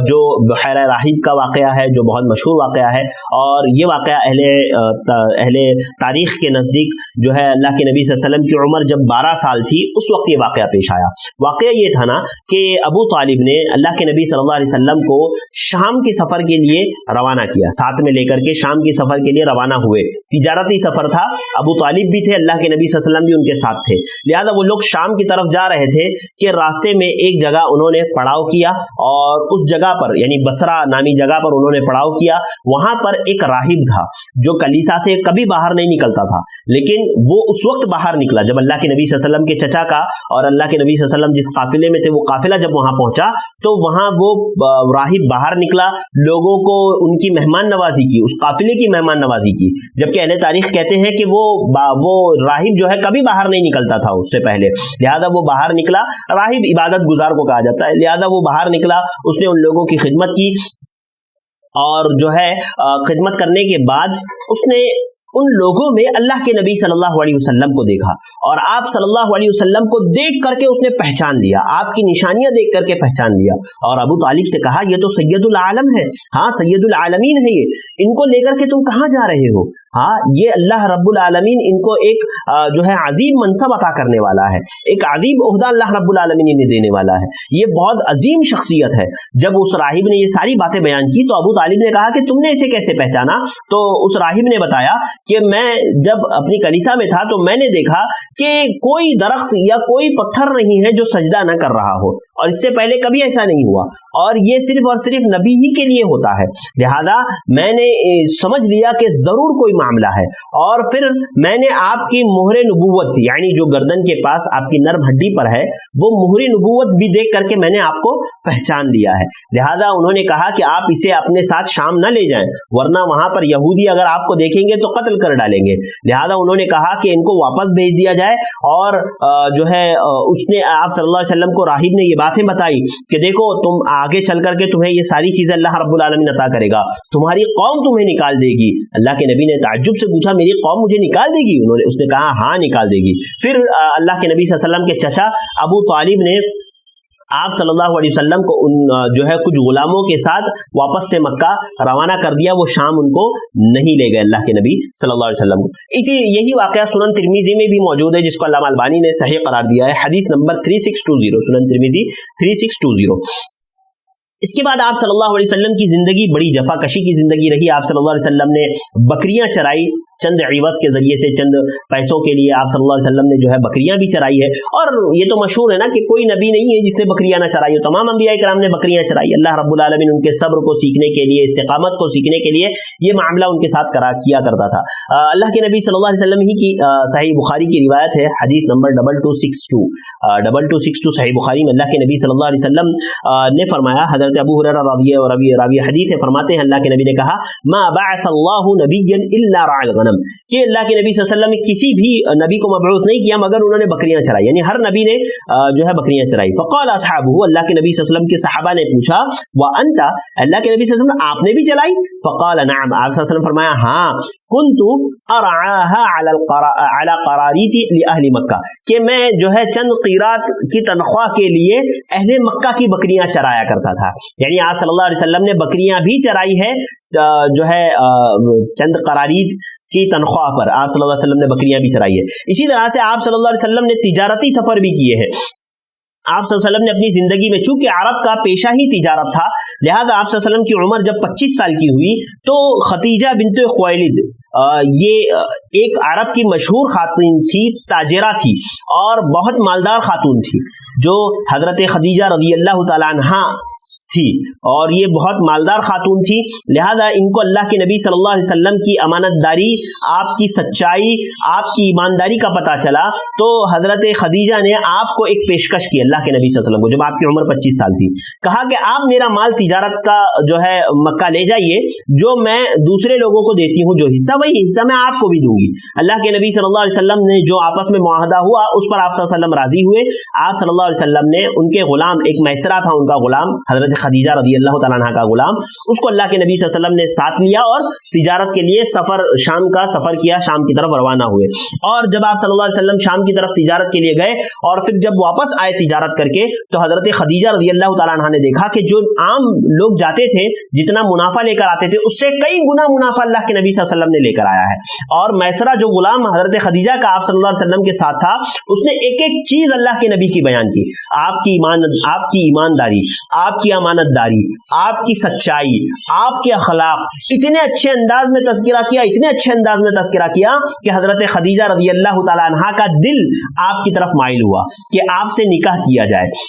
جو بحیرہ راہب کا واقعہ ہے، جو بہت مشہور واقعہ ہے، اور یہ واقعہ اہل تاریخ کے نزدیک جو ہے اللہ کے نبی صلی اللہ علیہ وسلم کی عمر جب 12 سال تھی اس وقت یہ واقعہ پیش آیا. واقعہ یہ تھا نا کہ ابو طالب نے اللہ کے نبی صلی اللہ علیہ وسلم کو شام کے سفر کے لیے روانہ کیا، ساتھ میں لے کر کے شام کے سفر کے لیے روانہ ہوئے. تجارتی سفر تھا، ابو طالب بھی تھے، اللہ کے نبی صلی اللہ علیہ وسلم بھی ان کے ساتھ تھے. لہذا وہ لوگ شام کی طرف جا رہے تھے کہ راستے میں ایک جگہ انہوں نے پڑاؤ کیا، اور اس جگہ پر یعنی بصرہ نامی جگہ پر انہوں نے پڑاؤ کیا. وہاں پر ایک راہب تھا جو کلیسا سے کبھی باہر نہیں نکلتا تھا، لیکن وہ اس وقت باہر نکلا جب اللہ کے نبی صلی اللہ علیہ وسلم کے چچا کا اور اللہ کے نبی صلی اللہ علیہ وسلم جس قافلے میں تھے وہ قافلہ جب وہاں پہنچا تو وہاں وہ راہب باہر نکلا، لوگوں کو ان کی مہمان نوازی کی، اس قافلے کی مہمان نوازی کی. جبکہ اہل تاریخ کہتے ہیں کہ وہ راہب جو ہے کبھی باہر نہیں نکلتا تھا اس سے پہلے، لہذا وہ باہر نکلا. راہب عبادت گزار کو کہا جاتا ہے، لہذا وہ باہر نکلا، اس نے ان لوگوں کی خدمت کی، اور جو ہے خدمت کرنے کے بعد اس نے ان لوگوں میں اللہ کے نبی صلی اللہ علیہ وسلم کو دیکھا، اور آپ صلی اللہ علیہ وسلم کو دیکھ کر کے اس نے پہچان لیا، آپ کی نشانیاں دیکھ کر کے پہچان لیا. اور ابو طالب سے کہا یہ تو سید العالم ہے، ہاں سید العالمین ہے، یہ ان کو لے کر کے تم کہاں جا رہے ہو؟ ہاں یہ اللہ رب العالمین ان کو ایک جو ہے عظیم منصب عطا کرنے والا ہے، ایک عظیم عہدہ اللہ رب العالمین انہیں دینے والا ہے، یہ بہت عظیم شخصیت ہے. جب اس راہب نے یہ ساری باتیں بیان کی تو ابو طالب نے کہا کہ تم نے اسے کیسے پہچانا؟ تو اس راہب نے بتایا کہ میں جب اپنی کلیسا میں تھا تو میں نے دیکھا کہ کوئی درخت یا کوئی پتھر نہیں ہے جو سجدہ نہ کر رہا ہو، اور اس سے پہلے کبھی ایسا نہیں ہوا، اور یہ صرف اور صرف نبی ہی کے لیے ہوتا ہے۔ لہذا میں نے سمجھ لیا کہ ضرور کوئی معاملہ ہے، اور پھر میں نے آپ کی مہر نبوت یعنی جو گردن کے پاس آپ کی نرم ہڈی پر ہے وہ مہر نبوت بھی دیکھ کر کے میں نے آپ کو پہچان لیا ہے۔ لہذا انہوں نے کہا کہ آپ اسے اپنے ساتھ شام نہ لے جائیں، ورنہ وہاں پر یہودی اگر آپ کو دیکھیں گے تو قتل کر ڈالیں گے۔ لہذا انہوں نے کہا کہ ان کو واپس بھیج دیا جائے، اور جو ہے اس نے آپ صلی اللہ علیہ وسلم کو راہب نے یہ باتیں بتائی کہ دیکھو تم آگے چل کر کے تمہیں یہ ساری چیزیں اللہ رب العالمین عطا کرے گا، تمہاری قوم تمہیں نکال دے گی۔ اللہ کے نبی نے تعجب سے پوچھا میری قوم مجھے نکال دے گی؟ اس نے کہا ہاں نکال دے گی۔ پھر اللہ کے نبی صلی اللہ علیہ وسلم کے چچا ابو طالب نے آپ صلی اللہ علیہ وسلم کو ان جو ہے کچھ غلاموں کے ساتھ واپس سے مکہ روانہ کر دیا، وہ شام ان کو نہیں لے گئے اللہ کے نبی صلی اللہ علیہ وسلم کو۔ یہی واقعہ سنن ترمذی میں بھی موجود ہے، جس کو علامہ البانی نے صحیح قرار دیا ہے، حدیث نمبر 3620، سنن ترمذی 3620۔ اس کے بعد آپ صلی اللہ علیہ وسلم کی زندگی بڑی جفا کشی کی زندگی رہی۔ آپ صلی اللہ علیہ وسلم نے بکریاں چرائی، چند عوض کے ذریعے سے، چند پیسوں کے لیے آپ صلی اللہ علیہ وسلم نے جو ہے بکریاں بھی چرائی ہے۔ اور یہ تو مشہور ہے نا کہ کوئی نبی نہیں ہے جس نے بکریاں نہ چرائی ہو، تمام انبیاء کرام نے بکریاں چرائی۔ اللہ رب العالمین ان کے صبر کو سیکھنے کے لیے، استقامت کو سیکھنے کے لیے یہ معاملہ ان کے ساتھ کیا کرتا تھا۔ اللہ کے نبی صلی اللہ علیہ وسلم ہی کی صحیح بخاری کی روایت ہے، حدیث نمبر 2262 صحیح بخاری میں اللہ کے نبی صلی اللہ علیہ وسلم نے فرمایا، حضرت ابو ہریرہ راوی حدیث ہے، فرماتے ہیں اللہ کے نبی نے کہا ما بعث اللہ نبیا الا رعى الغنم، کہ اللہ کے نبی صلی اللہ علیہ وسلم نے کسی بھی نبی کو مبعوث نہیں کیا مگر انہوں نے بکریاں چرائی، یعنی ہر نبی نے جو ہے بکریاں چرائی۔ فقال اصحابہ، اللہ کے نبی صلی اللہ علیہ وسلم کے صحابہ نے پوچھا وانت، اللہ کے نبی صلی اللہ علیہ وسلم آپ نے بھی چلائی؟ فقال نعم، آپ صلی اللہ علیہ وسلم فرمایا ہاں، كنت ارعاها على قراريط لاهل مکہ، کہ میں جو ہے چند قیرات کی تنخواہ کے لیے اہل مکہ کی بکریاں چرایا کرتا تھا۔ یعنی آپ صلی اللہ علیہ وسلم نے بکریاں بھی چرائی ہے جو ہے چند قرارید کی تنخواہ پر، آپ صلی اللہ علیہ وسلم نے بکریاں بھی چرائی ہے۔ اسی طرح سے آپ صلی اللہ علیہ وسلم نے تجارتی سفر بھی کیے ہیں۔ آپ صلی اللہ علیہ وسلم نے اپنی زندگی میں، چونکہ عرب کا پیشہ ہی تجارت تھا، لہذا آپ صلی اللہ علیہ وسلم کی عمر جب 25 سال کی ہوئی تو خدیجہ بنت خویلد، یہ ایک عرب کی مشہور خاتون تھی، تاجرہ تھی اور بہت مالدار خاتون تھی، جو حضرت خدیجہ رضی اللہ تعالی عنہا تھی، اور یہ بہت مالدار خاتون تھی۔ لہذا ان کو اللہ کے نبی صلی اللہ علیہ وسلم کی امانت داری، آپ کی سچائی، آپ کی ایمانداری کا پتہ چلا، تو حضرت خدیجہ نے آپ کو ایک پیشکش کی اللہ کے نبی صلی اللہ علیہ وسلم کو، جب آپ کی عمر 25 سال تھی، کہا کہ آپ میرا مال تجارت کا جو ہے مکہ لے جائیے، جو میں دوسرے لوگوں کو دیتی ہوں جو حصہ، وہی حصہ میں آپ کو بھی دوں گی۔ اللہ کے نبی صلی اللہ علیہ وسلم نے جو آپس میں معاہدہ ہوا اس پر آپ صلی اللہ علیہ وسلم راضی ہوئے۔ آپ صلی اللہ علیہ وسلم نے ان کے غلام، ایک میسرہ تھا ان کا غلام، حضرت خدیجہ رضی اللہ تعالیٰ عنہ کا غلام، اس کو اللہ کے نبی صلی اللہ علیہ وسلم نے ساتھ لیا اور تجارت کے لیے شام کا سفر کیا، شام کی طرف روانہ ہوئے۔ اور جب آپ صلی اللہ علیہ وسلم شام کی طرف تجارت کے لیے گئے اور پھر جب واپس آئے تجارت کر کے، تو حضرت خدیجہ رضی اللہ تعالیٰ عنہ نے دیکھا کہ جو عام لوگ جاتے تھے جتنا منافع لے کر آتے تھے اس سے کئی گنا منافع اللہ کے نبی صلی اللہ علیہ وسلم نے لے کر آیا ہے۔ اور میسرہ جو غلام حضرت خدیجہ کا آپ صلی اللہ علیہ وسلم کے ساتھ تھا، اس نے ایک ایک چیز اللہ کے نبی کی بیان کی، آپ کی ایمانداری، آپ کی امانت داری، آپ کی سچائی، آپ کے اخلاق، اتنے اچھے انداز میں تذکرہ کیا کہ حضرت خدیجہ رضی اللہ تعالی عنہا کا دل آپ کی طرف مائل ہوا کہ آپ سے نکاح کیا جائے۔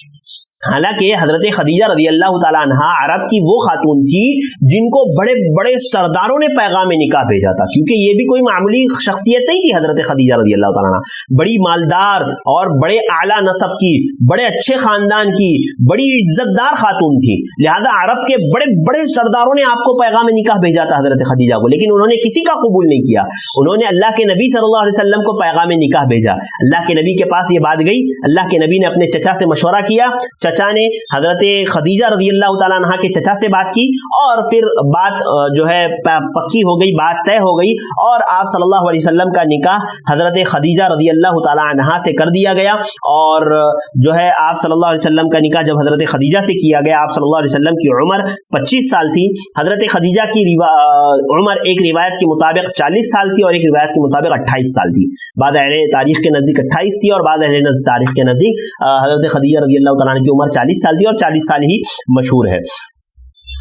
حالانکہ حضرت خدیجہ رضی اللہ تعالی عنہا عرب کی وہ خاتون تھی جن کو بڑے بڑے سرداروں نے پیغام نکاح بھیجا تھا، کیونکہ یہ بھی کوئی معمولی شخصیت نہیں تھی۔ حضرت خدیجہ رضی اللہ تعالی عنہا بڑی مالدار اور بڑے اعلیٰ نسب کی، بڑے اچھے خاندان کی، بڑی عزت دار خاتون تھی، لہذا عرب کے بڑے بڑے سرداروں نے آپ کو پیغام نکاح بھیجا تھا حضرت خدیجہ کو، لیکن انہوں نے کسی کا قبول نہیں کیا۔ انہوں نے اللہ کے نبی صلی اللہ علیہ وسلم کو پیغام نکاح بھیجا، اللہ کے نبی کے پاس یہ بات گئی، اللہ کے نبی نے اپنے چچا سے مشورہ کیا، چچا نے حضرت خدیجہ رضی اللہ تعالیٰ عنہ کے چچا سے بات کی، اور پھر بات جو ہے پکی ہو گئی، بات طے ہو گئی، اور آپ صلی اللہ علیہ وسلم کا نکاح حضرت خدیجہ رضی اللہ تعالیٰ عنہ سے کر دیا گیا۔ اور جو ہے آپ صلی اللہ علیہ وسلم کا نکاح جب حضرت خدیجہ سے کیا گیا، آپ صلی اللہ علیہ وسلم کی عمر 25 سال تھی، حضرت خدیجہ کی عمر ایک روایت کے مطابق 40 سال تھی اور ایک روایت کے مطابق 28 سال تھی۔ بعض اہل تاریخ کے نزدیک 28 تھی اور بعض اہل تاریخ کے نزدیک حضرت خدیجہ رضی اللہ تعالیٰ عنہ کی عمر 40 سال تھی، اور 40 سال ہی مشہور ہے۔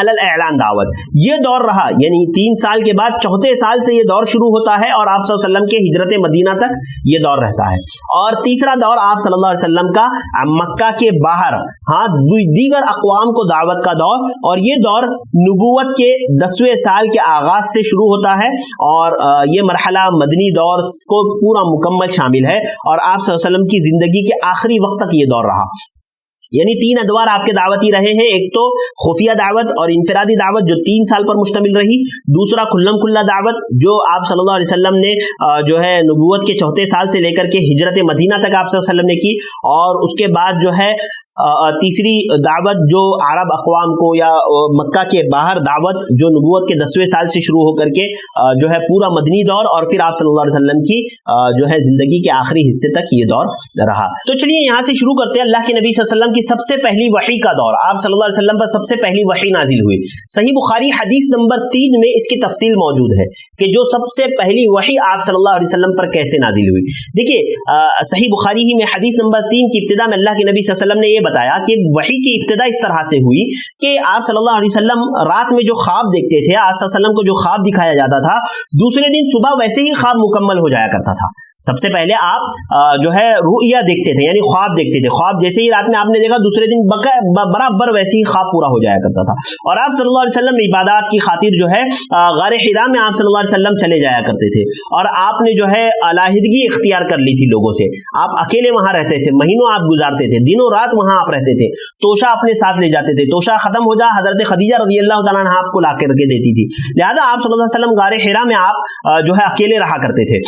علی الاعلان دعوت، یہ دور رہا، یعنی 3 سال کے بعد 4تھے سال سے یہ دور شروع ہوتا ہے اور آپ صلی اللہ علیہ وسلم کے ہجرت مدینہ تک یہ دور رہتا ہے. اور تیسرا دور آپ صلی اللہ علیہ وسلم کا مکہ کے باہر دیگر اقوام کو دعوت کا دور، اور یہ دور نبوت کے 10ویں سال کے آغاز سے شروع ہوتا ہے اور یہ مرحلہ مدنی دور کو پورا مکمل شامل ہے اور آپ صلی اللہ علیہ وسلم کی زندگی کے آخری وقت تک یہ دور رہا. یعنی 3 ادوار آپ کے دعوتی رہے ہیں، ایک تو خفیہ دعوت اور انفرادی دعوت جو 3 سال پر مشتمل رہی، دوسرا کھلم کھلا دعوت جو آپ صلی اللہ علیہ وسلم نے جو ہے نبوت کے 4تھے سال سے لے کر کے ہجرت مدینہ تک آپ صلی اللہ علیہ وسلم نے کی، اور اس کے بعد جو ہے تیسری دعوت جو عرب اقوام کو یا مکہ کے باہر دعوت جو نبوت کے 10ویں سال سے شروع ہو کر کے جو ہے پورا مدنی دور، اور پھر آپ صلی اللہ علیہ وسلم کی جو ہے زندگی کے آخری حصے تک یہ دور رہا. تو چلیے یہاں سے شروع کرتے ہیں. اللہ کے نبی صلی اللہ علیہ وسلم کی سب سے پہلی وحی کا دور، آپ صلی اللہ علیہ وسلم پر سب سے پہلی وحی نازل ہوئی. صحیح بخاری حدیث نمبر 3 میں اس کی تفصیل موجود ہے کہ جو سب سے پہلی وحی آپ صلی اللہ علیہ وسلم پر کیسے نازل ہوئی. دیکھیے صحیح بخاری ہی میں حدیث نمبر 3 کی ابتدا میں اللہ کے نبی صلی اللہ علیہ وسلم نے یہ بتایا کہ وحی کی ابتدا اس طرح سے ہوئی کہ آپ صلی اللہ علیہ وسلم رات میں جو خواب دیکھتے تھے، آپ صلی اللہ علیہ وسلم کو جو خواب دکھایا جاتا تھا، دوسرے دن صبح ویسے ہی خواب مکمل ہو جایا کرتا تھا. سب سے پہلے آپ جو ہے رؤیا دیکھتے تھے، یعنی خواب دیکھتے تھے، خواب جیسے ہی رات میں آپ نے دیکھا دوسرے دن برابر ویسے ہی خواب پورا ہو جایا کرتا تھا. اور آپ صلی اللہ علیہ وسلم عبادات کی خاطر جو ہے غار حرا میں آپ صلی اللہ علیہ وسلم چلے جایا کرتے تھے، اور آپ نے جو ہے علیحدگی اختیار کر لی تھی لوگوں سے. آپ اکیلے وہاں رہتے تھے، مہینوں آپ گزارتے تھے، دنوں رات وہاں آپ رہتے تھے. توشہ اپنے ساتھ لے جاتے تھے، توشہ ختم ہو جا حضرت خدیجہ رضی اللہ تعالیٰ عنہا آپ کو لا کر کے دیتی تھی. لہذا آپ صلی اللہ علیہ وسلم غار حرا میں آپ جو ہے اکیلے رہا کرتے تھے.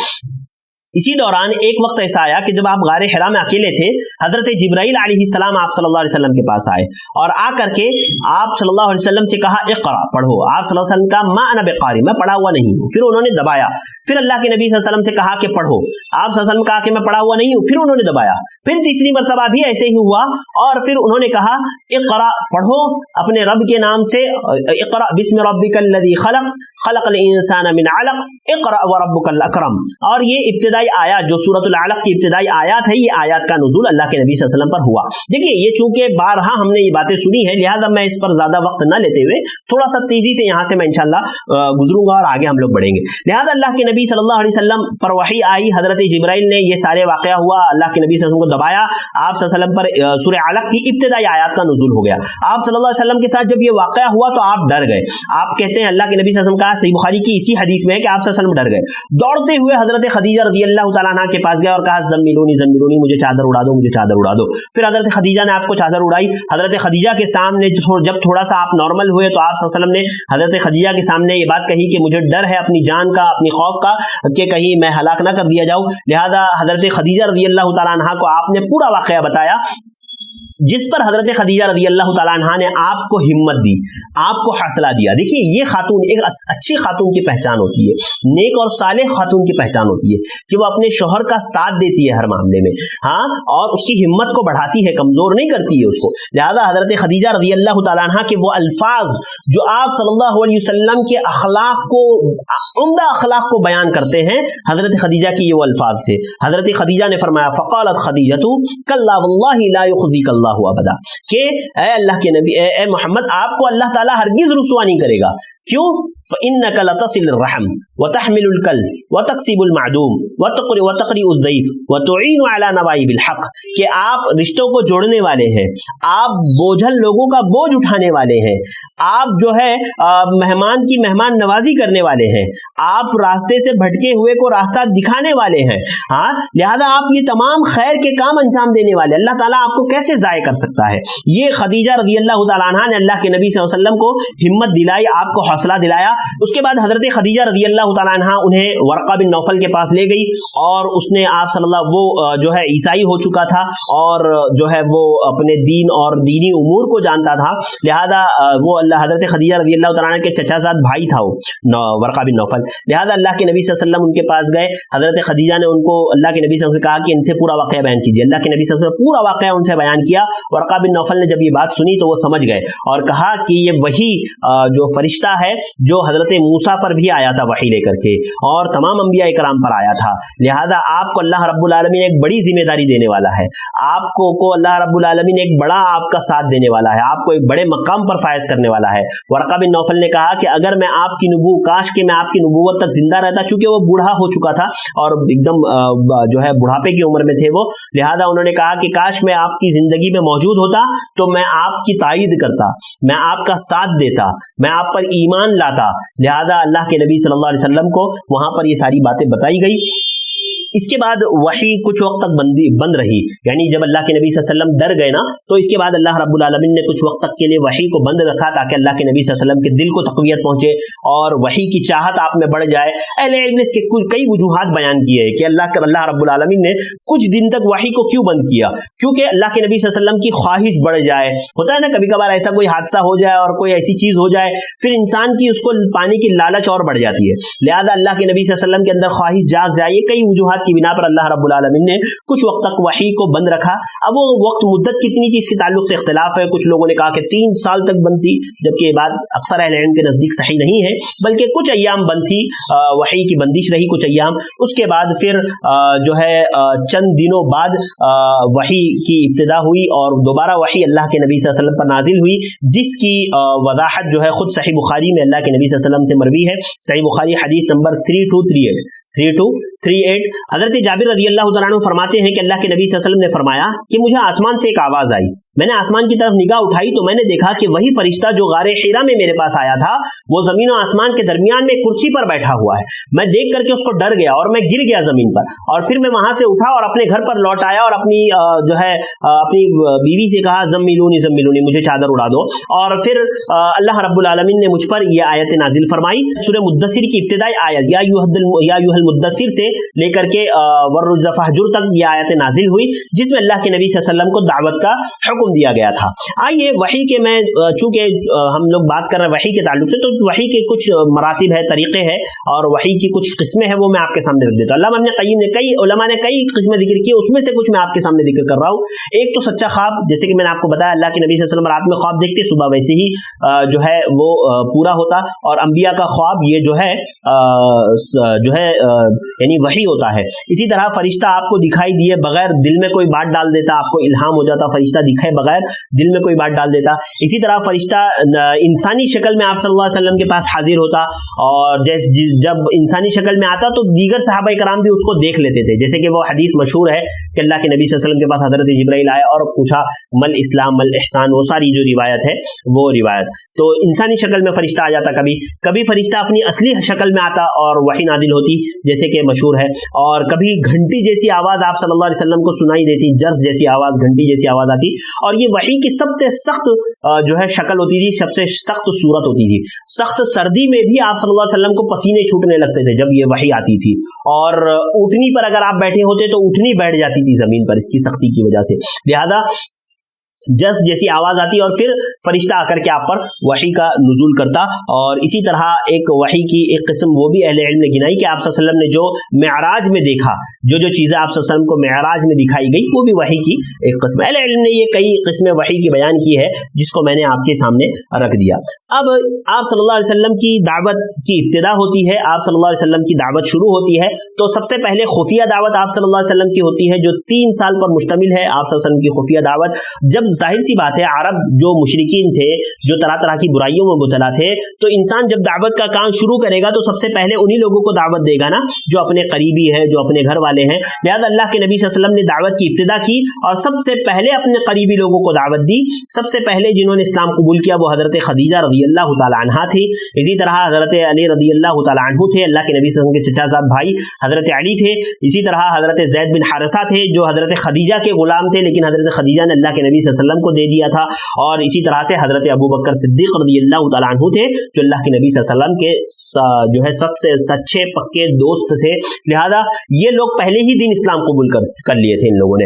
اسی دوران ایک وقت ایسا آیا کہ جب آپ غار حرا میں اکیلے تھے، حضرت جبرائیل علیہ السلام آپ صلی اللہ علیہ وسلم کے پاس آئے اور آ کر کے آپ صلی اللہ علیہ وسلم سے کہا اقرا، پڑھو. آپ صلی اللہ علیہ وسلم کہا ما انا بقاری، میں پڑھا ہوا نہیں ہوں. پھر انہوں نے دبایا. پھر اللہ کے نبی صلی اللہ علیہ وسلم سے کہا کہ پڑھو. آپ صلی اللہ علیہ وسلم کہا کہ میں پڑھا ہوا نہیں ہوں. پھر انہوں نے دبایا. پھر تیسری مرتبہ بھی ایسے ہی ہوا اور پھر انہوں نے کہا اقرا، پڑھو اپنے رب کے نام سے، اقرا بسم ربک الذی خلق خلق الانسان من علق اقرا وربک الاکرم. اور یہ ابتدائی آیات جو سورۃ العلق کی ابتدائی آیات ہے، یہ آیات کا نزول اللہ کے نبی صلی اللہ علیہ وسلم پر ہوا. دیکھیے یہ چونکہ بارہا ہم نے یہ باتیں سنی ہے، لہذا میں اس پر زیادہ وقت نہ لیتے ہوئے تھوڑا سا تیزی سے یہاں سے میں انشاءاللہ گزروں گا اور آگے ہم لوگ بڑھیں گے. لہذا اللہ کے نبی صلی اللہ علیہ وسلم پر وحی آئی، حضرت جبرائیل نے یہ سارے واقعہ ہوا، اللہ کے نبی صلی اللہ علیہ وسلم کو دبایا، آپ صلی اللہ علیہ وسلم پر سورہ علق کی ابتدائی آیات کا نزول ہو گیا. آپ صلی اللہ علیہ وسلم کے ساتھ جب یہ واقعہ ہوا تو آپ ڈر گئے. آپ کہتے ہیں اللہ کے نبی صلی اللہ علیہ وسلم کا صحیح بخاری کی اسی حدیث میں ہے کہ آپ صلی اللہ علیہ وسلم ڈر گئے. دوڑتے ہوئے حضرت خدیجہ رضی اللہ تعالیٰ عنہ کے پاس گئے اور کہا زملونی زملونی، مجھے چادر اڑا دو، مجھے چادر اڑا دو. پھر حضرت خدیجہ نے آپ کو چادر اڑائی. حضرت خدیجہ کے سامنے جب تھوڑا سا آپ نارمل ہوئے تو آپ صلی اللہ علیہ وسلم نے حضرت خدیجہ کے سامنے یہ بات کہی کہ مجھے ڈر ہے اپنی جان کا، اپنی خوف کا کہ کہیں میں ہلاک نہ کر دیا جاؤں. لہذا حضرت خدیجہ رضی اللہ تعالیٰ عنہ کو آپ نے پورا واقعہ بتایا، جس پر حضرت خدیجہ رضی اللہ تعالیٰ عنہ نے آپ کو ہمت دی، آپ کو حوصلہ دیا. دیکھیے یہ خاتون ایک اچھی خاتون کی پہچان ہوتی ہے، نیک اور صالح خاتون کی پہچان ہوتی ہے کہ وہ اپنے شوہر کا ساتھ دیتی ہے ہر معاملے میں، اور اس کی ہمت کو بڑھاتی ہے، کمزور نہیں کرتی ہے اس کو. لہذا حضرت خدیجہ رضی اللہ تعالیٰ عنہ کے وہ الفاظ جو آپ صلی اللہ علیہ وسلم کے اخلاق کو، عمدہ اخلاق کو بیان کرتے ہیں، حضرت خدیجہ کی یہ وہ الفاظ تھے. حضرت خدیجہ نے فرمایا فقالت خدیجہ کلا واللہ لا یخزیک اللہ ابدا، کہ اے اللہ کے نبی، اے محمد، آپ کو اللہ تعالیٰ ہرگز رسوا نہیں کرے گا. کیوں؟ فإنک لتصل الرحم وتحمل الکلب وتکسب المعدوم وتقری الضیف وتعین علی نوائب الحق، کہ آپ رشتوں کو جوڑنے والے ہیں، آپ بوجھل لوگوں کا بوجھ اٹھانے والے ہیں، آپ جو ہے مہمان کی مہمان نوازی کرنے والے ہیں، آپ راستے سے بھٹکے ہوئے کو راستہ دکھانے والے ہیں. لہذا آپ یہ تمام خیر کے کام انجام دینے والے، اللہ تعالیٰ آپ کو کیسے ضائع کر سکتا ہے. یہ خدیجہ رضی اللہ تعالیٰ عنہ نے اللہ کے نبی صلی اللہ علیہ وسلم کو ہمت دلائی، آپ کو حوصلہ دلایا. اس کے بعد حضرت خدیجہ رضی اللہ تعالیٰ عنہ انہیں ورقہ بن نوفل کے پاس لے گئی اور اس نے آپ صلی اللہ، وہ جو ہے عیسائی ہو چکا تھا اور جو ہے وہ اپنے دین اور دینی امور کو جانتا تھا. لہذا وہ حضرت خدیجہ رضی اللہ تعالیٰ عنہ کے چچا زاد بھائی تھا وہ ورقہ بن نوفل. لہذا اللہ کے نبی صلی اللہ علیہ وسلم ان کے پاس گئے. حضرت خدیجہ نے ان کو اللہ کے نبی صلی اللہ علیہ وسلم سے کہا کہ ان سے پورا واقعہ بیان کیجیے. اللہ کے نبی صلی اللہ علیہ وسلم نے پورا واقعہ ان سے بیان کیا. ورقہ بن نوفل نے جب یہ بات سنی تو وہ سمجھ گئے اور کہا کہ یہ وہی جو فرشتہ ہے جو حضرت موسیٰ پر بھی آیا تھا وحی لے لے کر کے اور تمام انبیاء کرام پر آیا تھا. لہذا آپ کو اللہ رب العالمین ایک بڑی ذمہ داری دینے والا ہے, آپ کو اللہ رب العالمین ایک بڑا آپ کا ساتھ دینے والا ہے, آپ کو ایک بڑے مقام پر فائز کرنے والا ہے. ورقہ بن نوفل نے کہا کہ اگر میں آپ کی کاش کہ میں آپ کی نبوت تک زندہ رہتا, چونکہ وہ بوڑھا ہو چکا تھا اور ایک دم جو ہے بڑھاپے کی عمر میں تھے وہ, لہذا انہوں نے کہا کہ کاش میں آپ کی زندگی میں موجود ہوتا تو میں آپ کی تائید کرتا, میں آپ کا ساتھ دیتا, میں آپ پر ایمان لاتا. لہذا اللہ کے نبی صلی اللہ علیہ وسلم کو وہاں پر یہ ساری باتیں بتائی گئی. اس کے بعد وحی کچھ وقت تک بند رہی, یعنی جب اللہ کے نبی صلی اللہ علیہ وسلم ڈر گئے نا, تو اس کے بعد اللہ رب العالمین نے کچھ وقت تک کے لیے وحی کو بند رکھا تاکہ اللہ کے نبی صلی اللہ علیہ وسلم کے دل کو تقویت پہنچے اور وحی کی چاہت آپ میں بڑھ جائے. اہل علم نے اس کے کئی وجوہات بیان کیے ہیں کہ اللہ رب العالمین نے کچھ دن تک وحی کو کیوں بند کیا, کیونکہ اللہ کے نبی صلی اللہ علیہ وسلم کی خواہش بڑھ جائے. ہوتا ہے نا کبھی کبھار ایسا کوئی حادثہ ہو جائے اور کوئی ایسی چیز ہو جائے, پھر انسان کی اس کو پانے کی لالچ اور بڑھ جاتی ہے. لہذا اللہ کے نبی صلی اللہ علیہ وسلم کے اندر خواہش جاگ جائے, کئی وجوہات کی بنا پر اللہ رب العالمین نے کچھ وقت تک وحی کو بند رکھا. اب وہ وقت مدت کتنی تھی اس کے تعلق سے اختلاف ہے. کچھ لوگوں نے کہا کہ 3 سال تک بند تھی, جبکہ یہ بات اکثر اہل علم کے نزدیک صحیح نہیں ہے, بلکہ کچھ ایام بند تھی, وحی کی بندش رہی کچھ ایام. اس کے بعد پھر جو ہے چند دنوں بعد وحی کی ابتدا ہوئی اور دوبارہ وحی اللہ کے نبی صلی اللہ علیہ وسلم پر نازل ہوئی, جس کی وضاحت جو ہے خود صحیح بخاری میں اللہ کے نبی صلی اللہ علیہ وسلم سے مروی ہے. صحیح بخاری حدیث نمبر 3238 حضرت جابر رضی اللہ تعالیٰ عنہ فرماتے ہیں کہ اللہ کے نبی صلی اللہ علیہ وسلم نے فرمایا کہ مجھے آسمان سے ایک آواز آئی, میں نے آسمان کی طرف نگاہ اٹھائی تو میں نے دیکھا کہ وہی فرشتہ جو غار حرا میں میرے پاس آیا تھا وہ زمین و آسمان کے درمیان میں کرسی پر بیٹھا ہوا ہے. میں دیکھ کر کے اس کو ڈر گیا اور میں گر گیا زمین پر, اور پھر میں وہاں سے اٹھا اور اپنے گھر پر لوٹ آیا اور اپنی جو ہے اپنی بیوی سے کہا زملونی مجھے چادر اڑا دو. اور پھر اللہ رب العالمین نے مجھ پر یہ آیت نازل فرمائی. سورہ مدثر کی ابتدائی آیت یا ایھا المدثر سے لے کر کے والرجز فہجر تک یہ آیت نازل ہوئی, جس میں اللہ کے نبی صلی اللہ علیہ وسلم کو دعوت کا حکم دیا گیا تھا. آئیے وحی کے, میں چونکہ ہم لوگ بات کر رہے ہیں وحی کے تعلق سے, تو وحی کے کچھ مراتب ہے, طریقے ہیں, اور وحی کی کچھ قسمیں ہیں, وہ میں آپ کے سامنے رکھ دیتا ہوں. علامہ ابن قیم نے کئی علماء نے کئی قسمیں ذکر کی, اس میں سے کچھ میں آپ کے سامنے ذکر کر رہا ہوں. ایک تو سچا خواب, جیسے کہ میں نے آپ کو بتایا اللہ کے نبی صلی اللہ علیہ وسلم رات میں خواب دیکھتے, صبح ویسے ہی جو ہے وہ پورا ہوتا, اور انبیاء کا خواب یہ جو ہے یعنی وحی ہوتا ہے. اسی طرح فرشتہ آپ کو دکھائی دیے بغیر دل میں کوئی بات ڈال دیتا, آپ کو الہام ہو جاتا, فرشتہ دکھائے بغیر دل میں کوئی بات ڈال دیتا. اسی طرح فرشتہ انسانی شکل میں آپ صلی اللہ علیہ وسلم کے پاس حاضر ہوتا, اور جب انسانی شکل میں آتا تو دیگر صحابہ کرام بھی اس کو دیکھ لیتے تھے, جیسے کہ وہ حدیث مشہور ہے کہ اللہ کے نبی صلی اللہ علیہ وسلم کے پاس حضرت جبرائیل آئے اور پوچھا مل اسلام مل احسان, وہ ساری جو روایت ہے وہ روایت. تو انسانی شکل میں فرشتہ آ جاتا, کبھی فرشتہ اپنی اصلی شکل میں آتا اور وحی نازل ہوتی, جیسے کہ مشہور ہے. اور کبھی گھنٹی جیسی آواز آپ صلی اللہ علیہ وسلم کو سنائی دیتی, جرس جیسی آواز, گھنٹی جیسی آواز آتی, اور یہ وحی کی سب سے سخت جو ہے شکل ہوتی تھی, سب سے سخت صورت ہوتی تھی. سخت سردی میں بھی آپ صلی اللہ علیہ وسلم کو پسینے چھوٹنے لگتے تھے جب یہ وحی آتی تھی, اور اونٹنی پر اگر آپ بیٹھے ہوتے تو اونٹنی بیٹھ جاتی تھی زمین پر اس کی سختی کی وجہ سے. لہذا جس جیسی آواز آتی اور پھر فرشتہ آ کر کے آپ پر وحی کا نزول کرتا. اور اسی طرح ایک وحی کی ایک قسم وہ بھی اہل علم نے گنائی کہ آپ صلی اللہ علیہ وسلم نے جو معراج میں دیکھا, جو چیزیں آپ صلی اللہ علیہ وسلم کو معراج میں دکھائی گئی, وہ بھی وحی کی ایک قسم. اہل علم نے یہ کئی قسمیں وحی کی بیان کی ہے, جس کو میں نے آپ کے سامنے رکھ دیا. اب آپ صلی اللہ علیہ وسلم کی دعوت کی ابتدا ہوتی ہے, آپ صلی اللہ علیہ وسلم کی دعوت شروع ہوتی ہے, تو سب سے پہلے خفیہ دعوت آپ صلی اللہ علیہ وسلم کی ہوتی ہے, جو 3 سال پر مشتمل ہے. آپ صلی اللہ علیہ وسلم کی خفیہ دعوت, جب ظاہر سی بات ہے عرب جو مشرکین تھے, جو طرح طرح کی برائیوں میں مبتلا تھے, تو انسان جب دعوت کا کام شروع کرے گا تو سب سے پہلے انہی لوگوں کو دعوت دے گا نا جو اپنے قریبی ہیں, جو اپنے گھر والے ہیں. لہذا اللہ کے نبی صلی اللہ علیہ وسلم نے دعوت کی ابتدا کی اور سب سے پہلے اپنے قریبی لوگوں کو دعوت دی. سب سے پہلے جنہوں نے اسلام قبول کیا وہ حضرت خدیجہ رضی اللہ تعالی عنہا تھی. اسی طرح حضرت علی رضی اللہ تعالی عنہ تھے, اللہ کے نبی صلی اللہ علیہ وسلم کے چچا زاد بھائی حضرت علی تھے. اسی طرح حضرت زید بن حارثہ تھے جو حضرت خدیجہ کے غلام تھے, لیکن حضرت خدیجہ نے اللہ کے نبی صلی اللہ علیہ وسلم کو دے دیا تھا. اور اسی طرح سے حضرت ابو بکر صدیق رضی اللہ تعالی عنہ تھے جو اللہ کے نبی صلی اللہ علیہ وسلم کے جو ہے سب سے سچے پکے دوست تھے. لہذا یہ لوگ پہلے ہی دن اسلام قبول کر لیے تھے ان لوگوں نے.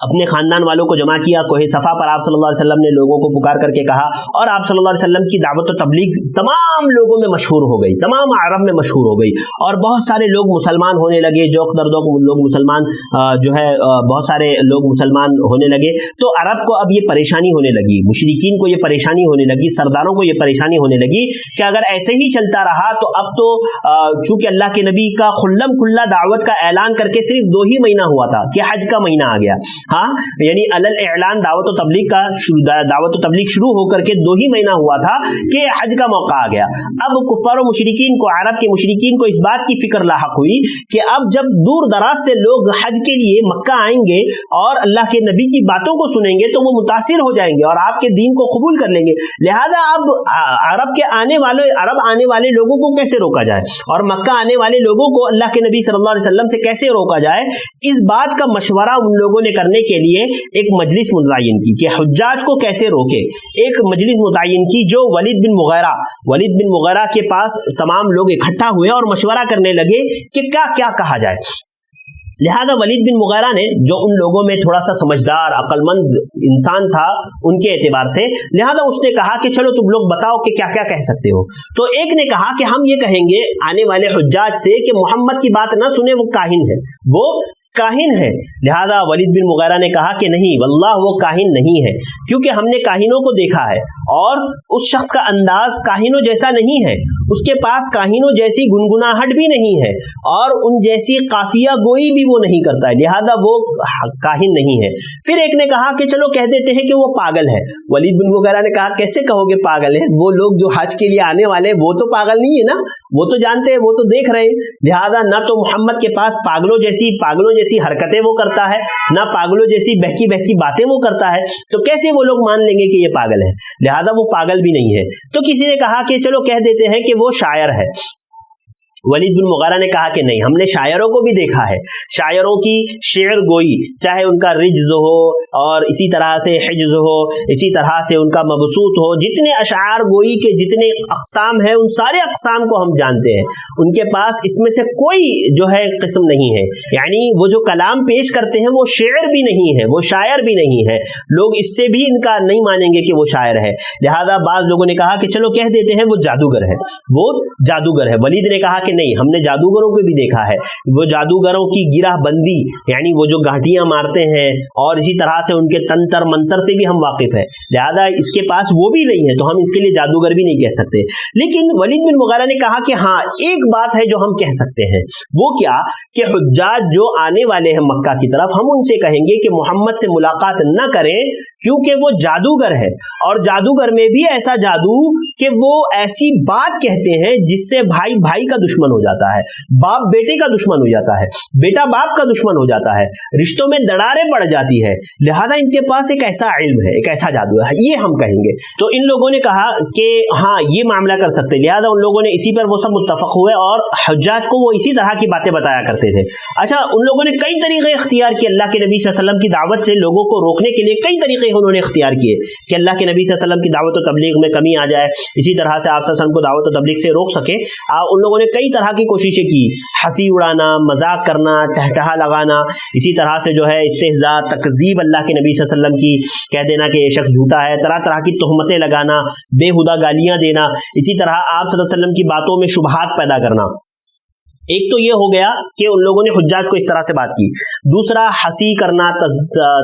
اپنے خاندان والوں کو جمع کیا کوہ صفا پر. آپ صلی اللہ علیہ وسلم نے لوگوں کو پکار کر کے کہا, اور آپ صلی اللہ علیہ وسلم کی دعوت و تبلیغ تمام لوگوں میں مشہور ہو گئی, تمام عرب میں مشہور ہو گئی, اور بہت سارے لوگ مسلمان ہونے لگے. جوک در دوک لوگ مسلمان بہت سارے لوگ مسلمان ہونے لگے. تو عرب کو اب یہ پریشانی ہونے لگی, مشرکین کو یہ پریشانی ہونے لگی, سرداروں کو یہ پریشانی ہونے لگی کہ اگر ایسے ہی چلتا رہا تو اب تو چونکہ اللہ کے نبی کا خلم کھلا دعوت کا اعلان کر کے صرف 2 ہی مہینہ ہوا تھا کہ حج کا مہینہ آ گیا. ہاں, یعنی علل اعلان دعوت و تبلیغ شروع ہو کر کے 2 ہی مہینہ ہوا تھا کہ حج کا موقع آ گیا. اب کفار و مشرکین کو, عرب کے مشرکین کو اس بات کی فکر لاحق ہوئی کہ اب جب دور دراز سے لوگ حج کے لیے مکہ آئیں گے اور اللہ کے نبی کی باتوں کو سنیں گے تو وہ متاثر ہو جائیں گے اور آپ کے دین کو قبول کر لیں گے. لہذا اب عرب آنے والے لوگوں کو کیسے روکا جائے, اور مکہ آنے والے لوگوں کو اللہ کے نبی صلی اللہ علیہ وسلم سے کیسے روکا جائے, اس بات کا مشورہ ان لوگوں نے کرنے کے لیے ایک مجلس متعین کی کہ حجاج کو کیسے روکے. ایک مجلس متعین کی جو ولید بن مغیرہ کے پاس تمام لوگ اکٹھا ہوئے اور مشورہ کرنے لگے کہ کیا کہا جائے. لہذا ولید بن مغیرہ نے, جو ان لوگوں میں تھوڑا سا سمجھدار عقل مند انسان تھا ان کے اعتبار سے, لہذا اس نے کہا کہ چلو تم لوگ بتاؤ کہ کیا کیا کہہ سکتے ہو. تو ایک نے کہا کہ ہم یہ کہیں گے آنے والے حجاج سے کہ محمد کی بات نہ سنے, وہ کاہن ہے, وہ کاہن ہے. لہذا ولید بن مغیرہ نے کہا کہ نہیں واللہ وہ کاہن نہیں ہے, کیونکہ ہم نے کاہنوں کو دیکھا ہے اور اس شخص کا انداز کاہنوں جیسا نہیں ہے, اس کے پاس کاہنوں جیسی گنگناہٹ بھی نہیں ہے اور ان جیسی قافیہ گوئی بھی وہ نہیں کرتا ہے, لہذا وہ کاہن نہیں ہے. پھر ایک نے کہا کہ چلو کہہ دیتے ہیں کہ وہ پاگل ہے. ولید بن مغیرہ نے کہا کیسے کہو گے پاگل ہے, وہ لوگ جو حج کے لیے آنے والے وہ تو پاگل نہیں ہے نا, وہ تو جانتے ہیں, وہ تو دیکھ رہے ہیں. لہذا نہ تو محمد کے پاس پاگلوں جیسی حرکتیں وہ کرتا ہے, نہ پاگلوں جیسی بہکی باتیں وہ کرتا ہے, تو کیسے وہ لوگ مان لیں گے کہ یہ پاگل ہے. لہذا وہ پاگل بھی نہیں ہے. تو کسی نے کہا کہ چلو کہہ دیتے ہیں کہ وہ شاعر ہے. ولید بن مغیرہ نے کہا کہ نہیں, ہم نے شاعروں کو بھی دیکھا ہے, شاعروں کی شعر گوئی, چاہے ان کا رجز ہو اور اسی طرح سے حجز ہو, اسی طرح سے ان کا مبسوط ہو, جتنے اشعار گوئی کے جتنے اقسام ہیں ان سارے اقسام کو ہم جانتے ہیں. ان کے پاس اس میں سے کوئی جو ہے قسم نہیں ہے, یعنی وہ جو کلام پیش کرتے ہیں وہ شعر بھی نہیں ہے, وہ شاعر بھی نہیں ہے. لوگ اس سے بھی انکار نہیں مانیں گے کہ وہ شاعر ہے. لہذا بعض لوگوں نے کہا کہ چلو کہہ دیتے ہیں وہ جادوگر ہے, وہ جادوگر ہے. ولید نے کہا کہ نہیں, ہم نے جادوگروں کو بھی دیکھا ہے, وہ جادوگروں کی گرہ بندی, یعنی وہ جو گھاٹیاں مارتے ہیں اور اسی طرح سے ان کے تنتر منتر سے بھی ہم واقف ہیں, لہذا اس کے پاس وہ بھی نہیں ہے تو ہم اس کے لیے جادوگر بھی نہیں کہہ سکتے. لیکن ولید بن مغیرہ نے کہا کہ ہاں ایک بات ہے جو ہم کہہ سکتے ہیں, وہ کیا کہ حجاج جو آنے والے ہیں مکہ کی طرف, ہم ان سے کہیں گے کہ محمد سے ملاقات نہ کریں کیونکہ وہ جادوگر ہے, اور جادوگر میں بھی ایسا جادو کہ وہ ایسی بات کہتے ہیں جس سے بھائی بھائی کا دشمن ہو جاتا ہے, باپ بیٹے کا دشمن ہو جاتا ہے, بیٹا باپ کا دشمن ہو جاتا ہے, رشتوں میں دراڑیں پڑ جاتی ہے. لہذا ان کے پاس ایک ایسا علم ہے, ایک ایسا جادو ہے, یہ ہم کہیں گے. تو ان لوگوں نے کہا کہ ہاں یہ معاملہ کر سکتے. لہذا ان لوگوں نے اسی پر وہ سب متفق ہوئے اور حجاج کو وہ اسی طرح کی باتیں بتایا کرتے تھے. اچھا, ان لوگوں نے کئی طریقے اختیار کیے اللہ کے نبی صلی اللہ علیہ وسلم کی دعوت سے لوگوں کو روکنے کے لیے, کئی طریقے انہوں نے اختیار کیے کہ اللہ کے نبی صلی اللہ علیہ وسلم کی دعوت و تبلیغ میں کمی آ جائے, اسی طرح سے آپ صلی اللہ علیہ وسلم کو دعوت و تبلیغ سے روک سکے. ان لوگوں نے کئی طرح کی کوششیں کی, ہنسی اڑانا, مذاق کرنا, ٹہٹہا لگانا, اسی طرح سے جو ہے استہزاء, تکذیب اللہ کے نبی صلی اللہ علیہ وسلم کی, کہہ دینا کہ یہ شخص جھوٹا ہے, طرح طرح کی تہمتیں لگانا, بےہودہ گالیاں دینا, اسی طرح آپ صلی اللہ علیہ وسلم کی باتوں میں شبہات پیدا کرنا. ایک تو یہ ہو گیا کہ ان لوگوں نے حجاج کو اس طرح سے بات کی. دوسرا حسی کرنا,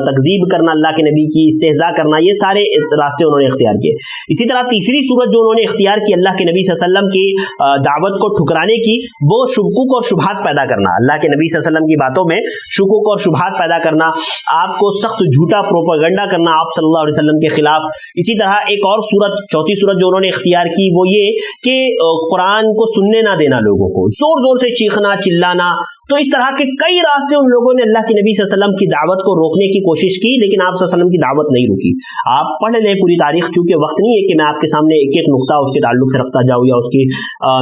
تکذیب کرنا اللہ کے نبی کی, استہزاء کرنا, یہ سارے راستے انہوں نے اختیار کیے. اسی طرح تیسری صورت جو انہوں نے اختیار کی اللہ کے نبی صلی اللہ علیہ وسلم کی دعوت کو ٹھکرانے کی, وہ شکوک اور شبہات پیدا کرنا. اللہ کے نبی صلی اللہ علیہ وسلم کی باتوں میں شکوک اور شبہات پیدا کرنا, آپ کو سخت جھوٹا پروپیگنڈا کرنا آپ صلی اللہ علیہ وسلم کے خلاف. اسی طرح ایک اور صورت, چوتھی صورت جو انہوں نے اختیار کی وہ یہ کہ قرآن کو سننے نہ دینا, لوگوں کو زور زور سے چیخنا چلانا. تو اس طرح کے کئی راستے ان لوگوں نے اللہ کے نبی صلی اللہ علیہ وسلم کی دعوت کو روکنے کی کوشش کی, لیکن آپ صلی اللہ علیہ وسلم کی دعوت نہیں رکی. آپ پڑھ لیں پوری تاریخ, چونکہ وقت نہیں ہے کہ میں آپ کے سامنے ایک ایک نقطہ اس کے تعلق سے رکھتا جاؤں یا اس کی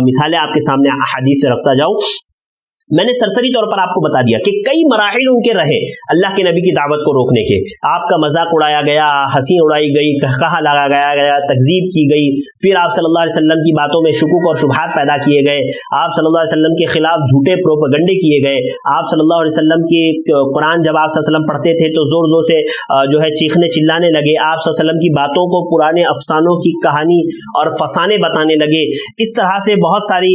مثالیں آپ کے سامنے احادیث سے رکھتا جاؤں. میں نے سرسری طور پر آپ کو بتا دیا کہ کئی مراحل ان کے رہے اللہ کے نبی کی دعوت کو روکنے کے. آپ کا مذاق اڑایا گیا, ہنسی اڑائی گئی, کہا لگایا گیا, تکذیب کی گئی, پھر آپ صلی اللہ علیہ وسلم کی باتوں میں شکوک اور شبہات پیدا کیے گئے, آپ صلی اللہ علیہ وسلم کے خلاف جھوٹے پروپیگنڈے کیے گئے, آپ صلی اللہ علیہ وسلم کی قرآن جب آپ صلی اللہ علیہ وسلم پڑھتے تھے تو زور زور سے جو ہے چیخنے چلانے لگے, آپ صلی اللہ علیہ وسلم کی باتوں کو پرانے افسانوں کی کہانی اور فسانے بتانے لگے. اس طرح سے بہت ساری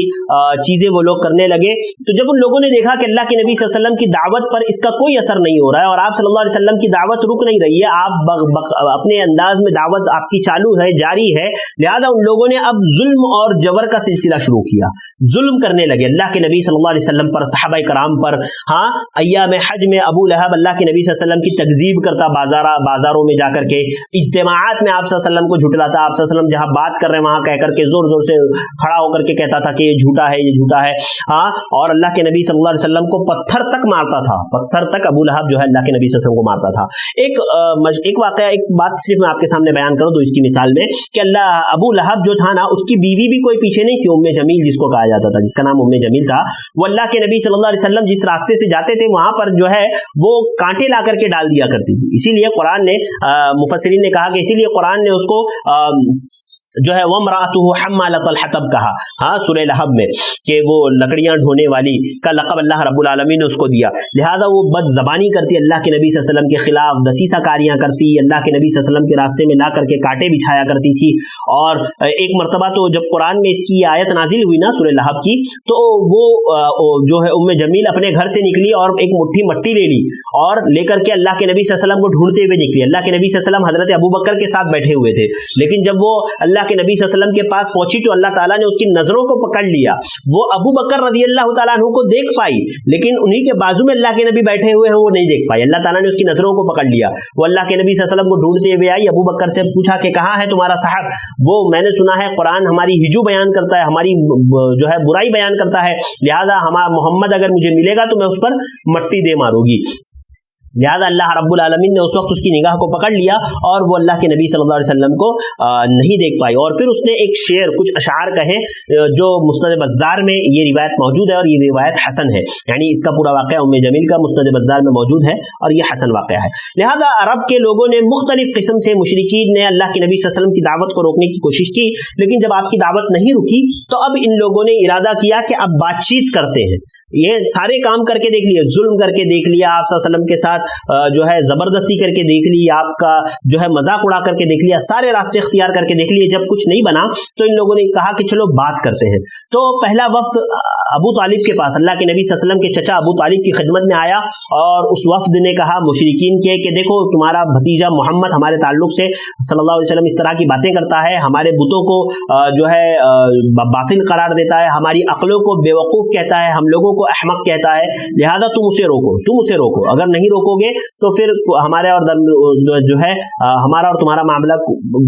چیزیں وہ لوگ کرنے لگے. تو جب ان لوگوں نے دیکھا کہ اللہ کے نبی صلی اللہ علیہ وسلم کی دعوت پر اس کا کوئی اثر نہیں ہو رہا ہے اور آپ صلی اللہ علیہ وسلم کی دعوت رک نہیں رہی ہے, آپ اپنے انداز میں دعوت آپ کی چالو ہے, جاری ہے, لہذا ان لوگوں نے اب ظلم اور جبر کا سلسلہ شروع کیا, ظلم کرنے لگے اللہ کے نبی صلی اللہ علیہ وسلم پر, صحابہ کرام پر. ہاں, ایام حج میں ابو لہب اللہ کے نبی صلی اللہ علیہ وسلم کی تکذیب کرتا بازاروں میں جا کر کے, اجتماعات میں آپ صلی اللہ علیہ وسلم کو جھٹلاتا, آپ صلی اللہ علیہ وسلم جہاں بات کر رہے ہیں وہاں کہہ کر کے زور زور سے کھڑا ہو کر کے کہتا تھا کہ یہ جھوٹا ہے, یہ جھوٹا ہے. ہاں, اور اللہ کے نبی صلی اللہ علیہ وسلم کو پتھر تک مارتا تھا, پتھر تک ابو لہب جو ہے اللہ کے نبی صلی اللہ علیہ وسلم کو مارتا تھا. ایک واقعہ, ایک بات صرف میں آپ کے سامنے بیان کروں تو اس کی مثال میں کہ ابو لہب جو تھا نا, اس کی بیوی بھی کوئی پیچھے نہیں تھی, ام جمیل جس کو کہا جاتا تھا, جس کا نام ام جمیل تھا. وہ اللہ کے نبی صلی اللہ علیہ وسلم جس راستے سے جاتے تھے وہاں پر جو ہے وہ کانٹے لا کر کے ڈال دیا کرتی تھی. اسی لیے قرآن نے, مفسرین نے کہا کہ اسی لیے قرآن نے اس کو جو ہے وَامْرَأَتُهُ حَمَّالَةَ الْحَطَبِ کہا, ہاں سورہ لہب میں, کہ وہ لکڑیاں ڈھونے والی کا لقب اللہ رب العالمین نے اس کو دیا. لہذا وہ بد زبانی کرتی, اللہ کے نبی صلی اللہ علیہ وسلم کے خلاف دسیسہ کاریاں کرتی, اللہ کے نبی صلی اللہ علیہ وسلم کے راستے میں لا کر کے کانٹے بچھایا کرتی تھی. اور ایک مرتبہ تو جب قرآن میں اس کی آیت نازل ہوئی نا سورہ لہب کی, تو وہ جو ہے ام جمیل اپنے گھر سے نکلی اور ایک مٹھی مٹی لے لی اور لے کر کے اللہ کے نبی صلی اللہ علیہ وسلم کو ڈھونڈتے ہوئے نکلی. اللہ کے نبی صلی اللہ علیہ وسلم حضرت ابو بکر کے ساتھ بیٹھے ہوئے تھے, لیکن جب وہ اللہ کے نبی صلی اللہ علیہ وسلم کے پاس پہنچی تو اللہ تعالیٰ نے اس کی نظروں کو پکڑ لیا. وہ ابو بکر رضی اللہ تعالیٰ عنہ کو دیکھ پائی, لیکن انہی کے بازو میں اللہ کے نبی بیٹھے ہوئے ہیں وہ نہیں دیکھ پائی. اللہ تعالیٰ نے اس کی نظروں کو پکڑ لیا. وہ اللہ کے نبی صلی اللہ علیہ وسلم کو ڈھونڈتے ہوئے آئی, ابو بکر سے پوچھا کہ کہاں ہے تمہارا صاحب. وہ میں نے سنا ہے قرآن ہماری ہجو بیان کرتا ہے, ہماری جو ہے برائی بیان کرتا ہے, لہذا ہمارا محمد اگر مجھے ملے گا تو میں اس پر مٹی دے ماروں گی. لہذا اللہ رب العالمین نے اس وقت اس کی نگاہ کو پکڑ لیا اور وہ اللہ کے نبی صلی اللہ علیہ وسلم کو نہیں دیکھ پائی. اور پھر اس نے ایک شعر, کچھ اشعار کہے جو مسند بزار میں یہ روایت موجود ہے اور یہ روایت حسن ہے, یعنی اس کا پورا واقعہ ام جمیل کا مسند بزار میں موجود ہے اور یہ حسن واقعہ ہے. لہذا عرب کے لوگوں نے مختلف قسم سے, مشرکین نے اللہ کے نبی صلی اللہ علیہ وسلم کی دعوت کو روکنے کی کوشش کی, لیکن جب آپ کی دعوت نہیں رکی تو اب ان لوگوں نے ارادہ کیا کہ اب بات چیت کرتے ہیں. یہ سارے کام کر کے دیکھ لیے, ظلم کر کے دیکھ لیا, آپ صلی اللہ علیہ وسلم کے ساتھ جو ہے زبردستی کر کے دیکھ لی, آپ کا جو ہے مذاق اڑا کر کے دیکھ لیا, سارے راستے اختیار کر کے دیکھ لیے. جب کچھ نہیں بنا تو ان لوگوں نے کہا کہ چلو بات کرتے ہیں. تو پہلا وفد ابو طالب کے پاس, اللہ کے نبی صلی اللہ علیہ وسلم کے چچا ابو طالب کی خدمت میں آیا اور اس وفد نے کہا مشرکین کے کہ دیکھو تمہارا بھتیجا محمد ہمارے تعلق سے صلی اللہ علیہ وسلم اس طرح کی باتیں کرتا ہے, ہمارے بتوں کو جو ہے باطل قرار دیتا ہے, ہماری عقلوں کو بیوقوف کہتا ہے, ہم لوگوں کو احمق کہتا ہے, لہذا تم اسے روکو, تم اسے روکو. اگر نہیں روکو گے تو پھر ہمارے اور جو ہے ہمارا اور تمہارا معاملہ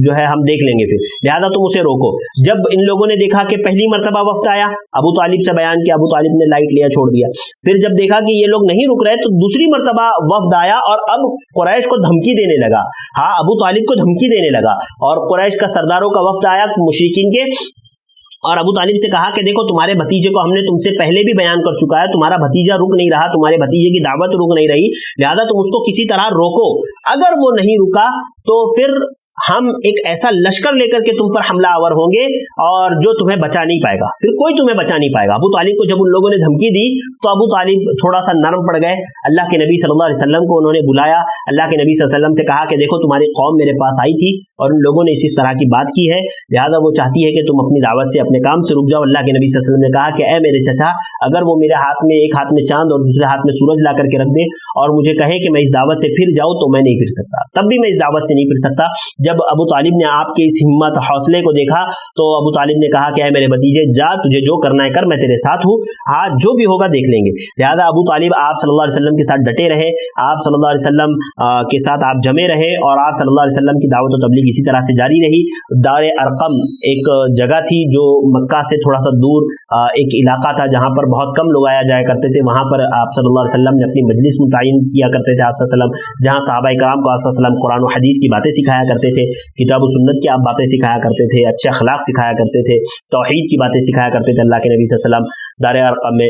جو ہے ہم دیکھ لیں گے, پھر لہذا تم اسے روکو. جب ان لوگوں نے دیکھا کہ پہلی مرتبہ وفد آیا, ابو طالب سے بیان کیا, ابو طالب نے لائٹ لیا, چھوڑ دیا. پھر جب دیکھا کہ یہ لوگ نہیں رک رہے تو دوسری مرتبہ وفد آیا اور اب قریش کو دھمکی دینے لگا. ہاں, ابو طالب کو دھمکی دینے لگا اور قریش کا سرداروں کا وفد آیا مشرکین کے, اور ابو طالب سے کہا کہ دیکھو تمہارے بھتیجے کو ہم نے تم سے پہلے بھی بیان کر چکا ہے, تمہارا بھتیجا رک نہیں رہا, تمہارے بھتیجے کی دعوت رک نہیں رہی, لہذا تم اس کو کسی طرح روکو. اگر وہ نہیں رکا تو پھر ہم ایک ایسا لشکر لے کر کے تم پر حملہ آور ہوں گے اور جو تمہیں بچا نہیں پائے گا, پھر کوئی تمہیں بچا نہیں پائے گا. ابو طالب کو جب ان لوگوں نے دھمکی دی تو ابو طالب تھوڑا سا نرم پڑ گئے. اللہ کے نبی صلی اللہ علیہ وسلم کو انہوں نے بلایا, اللہ کے نبی صلی اللہ علیہ وسلم سے کہا کہ دیکھو تمہاری قوم میرے پاس آئی تھی اور ان لوگوں نے اس طرح کی بات کی ہے, لہذا وہ چاہتی ہے کہ تم اپنی دعوت سے اپنے کام سے رک جاؤ. اللہ کے نبی صلی اللہ علیہ وسلم نے کہا کہ اے میرے چچا, اگر وہ میرے ہاتھ میں ایک ہاتھ میں چاند اور دوسرے ہاتھ میں سورج لا کر کے رکھ دے اور مجھے کہے کہ میں اس دعوت سے پھر جاؤں تو میں نہیں پھر سکتا, تب بھی میں اس دعوت سے نہیں پھر سکتا. جب ابو طالب نے آپ کے اس ہمت حوصلے کو دیکھا تو ابو طالب نے کہا کہ اے میرے بھتیجے جا, تجھے جو کرنا ہے کر, میں تیرے ساتھ ہوں, ہاں جو بھی ہوگا دیکھ لیں گے. لہذا ابو طالب آپ صلی اللہ علیہ وسلم کے ساتھ ڈٹے رہے, آپ صلی اللہ علیہ وسلم کے ساتھ آپ جمے رہے اور آپ صلی اللہ علیہ وسلم کی دعوت و تبلیغ اسی طرح سے جاری رہی. دار ارقم ایک جگہ تھی جو مکہ سے تھوڑا سا دور ایک علاقہ تھا جہاں پر بہت کم لوگ آیا جایا کرتے تھے. وہاں پر آپ صلی اللہ علیہ وسلم نے اپنی مجلس متعین کیا کرتے تھے آپ صلی اللہ علیہ وسلم, جہاں صحابہ کرام کو آپ صلی اللہ علیہ وسلم قرآن و حدیث کی باتیں سکھایا کرتے تھے, کتاب و سنت کی آپ باتیں سکھایا کرتے تھے, اچھے اخلاق سکھایا کرتے تھے, توحید کی باتیں سکھایا کرتے تھے اللہ کے نبی صلی اللہ علیہ وسلم دار ارقم میں.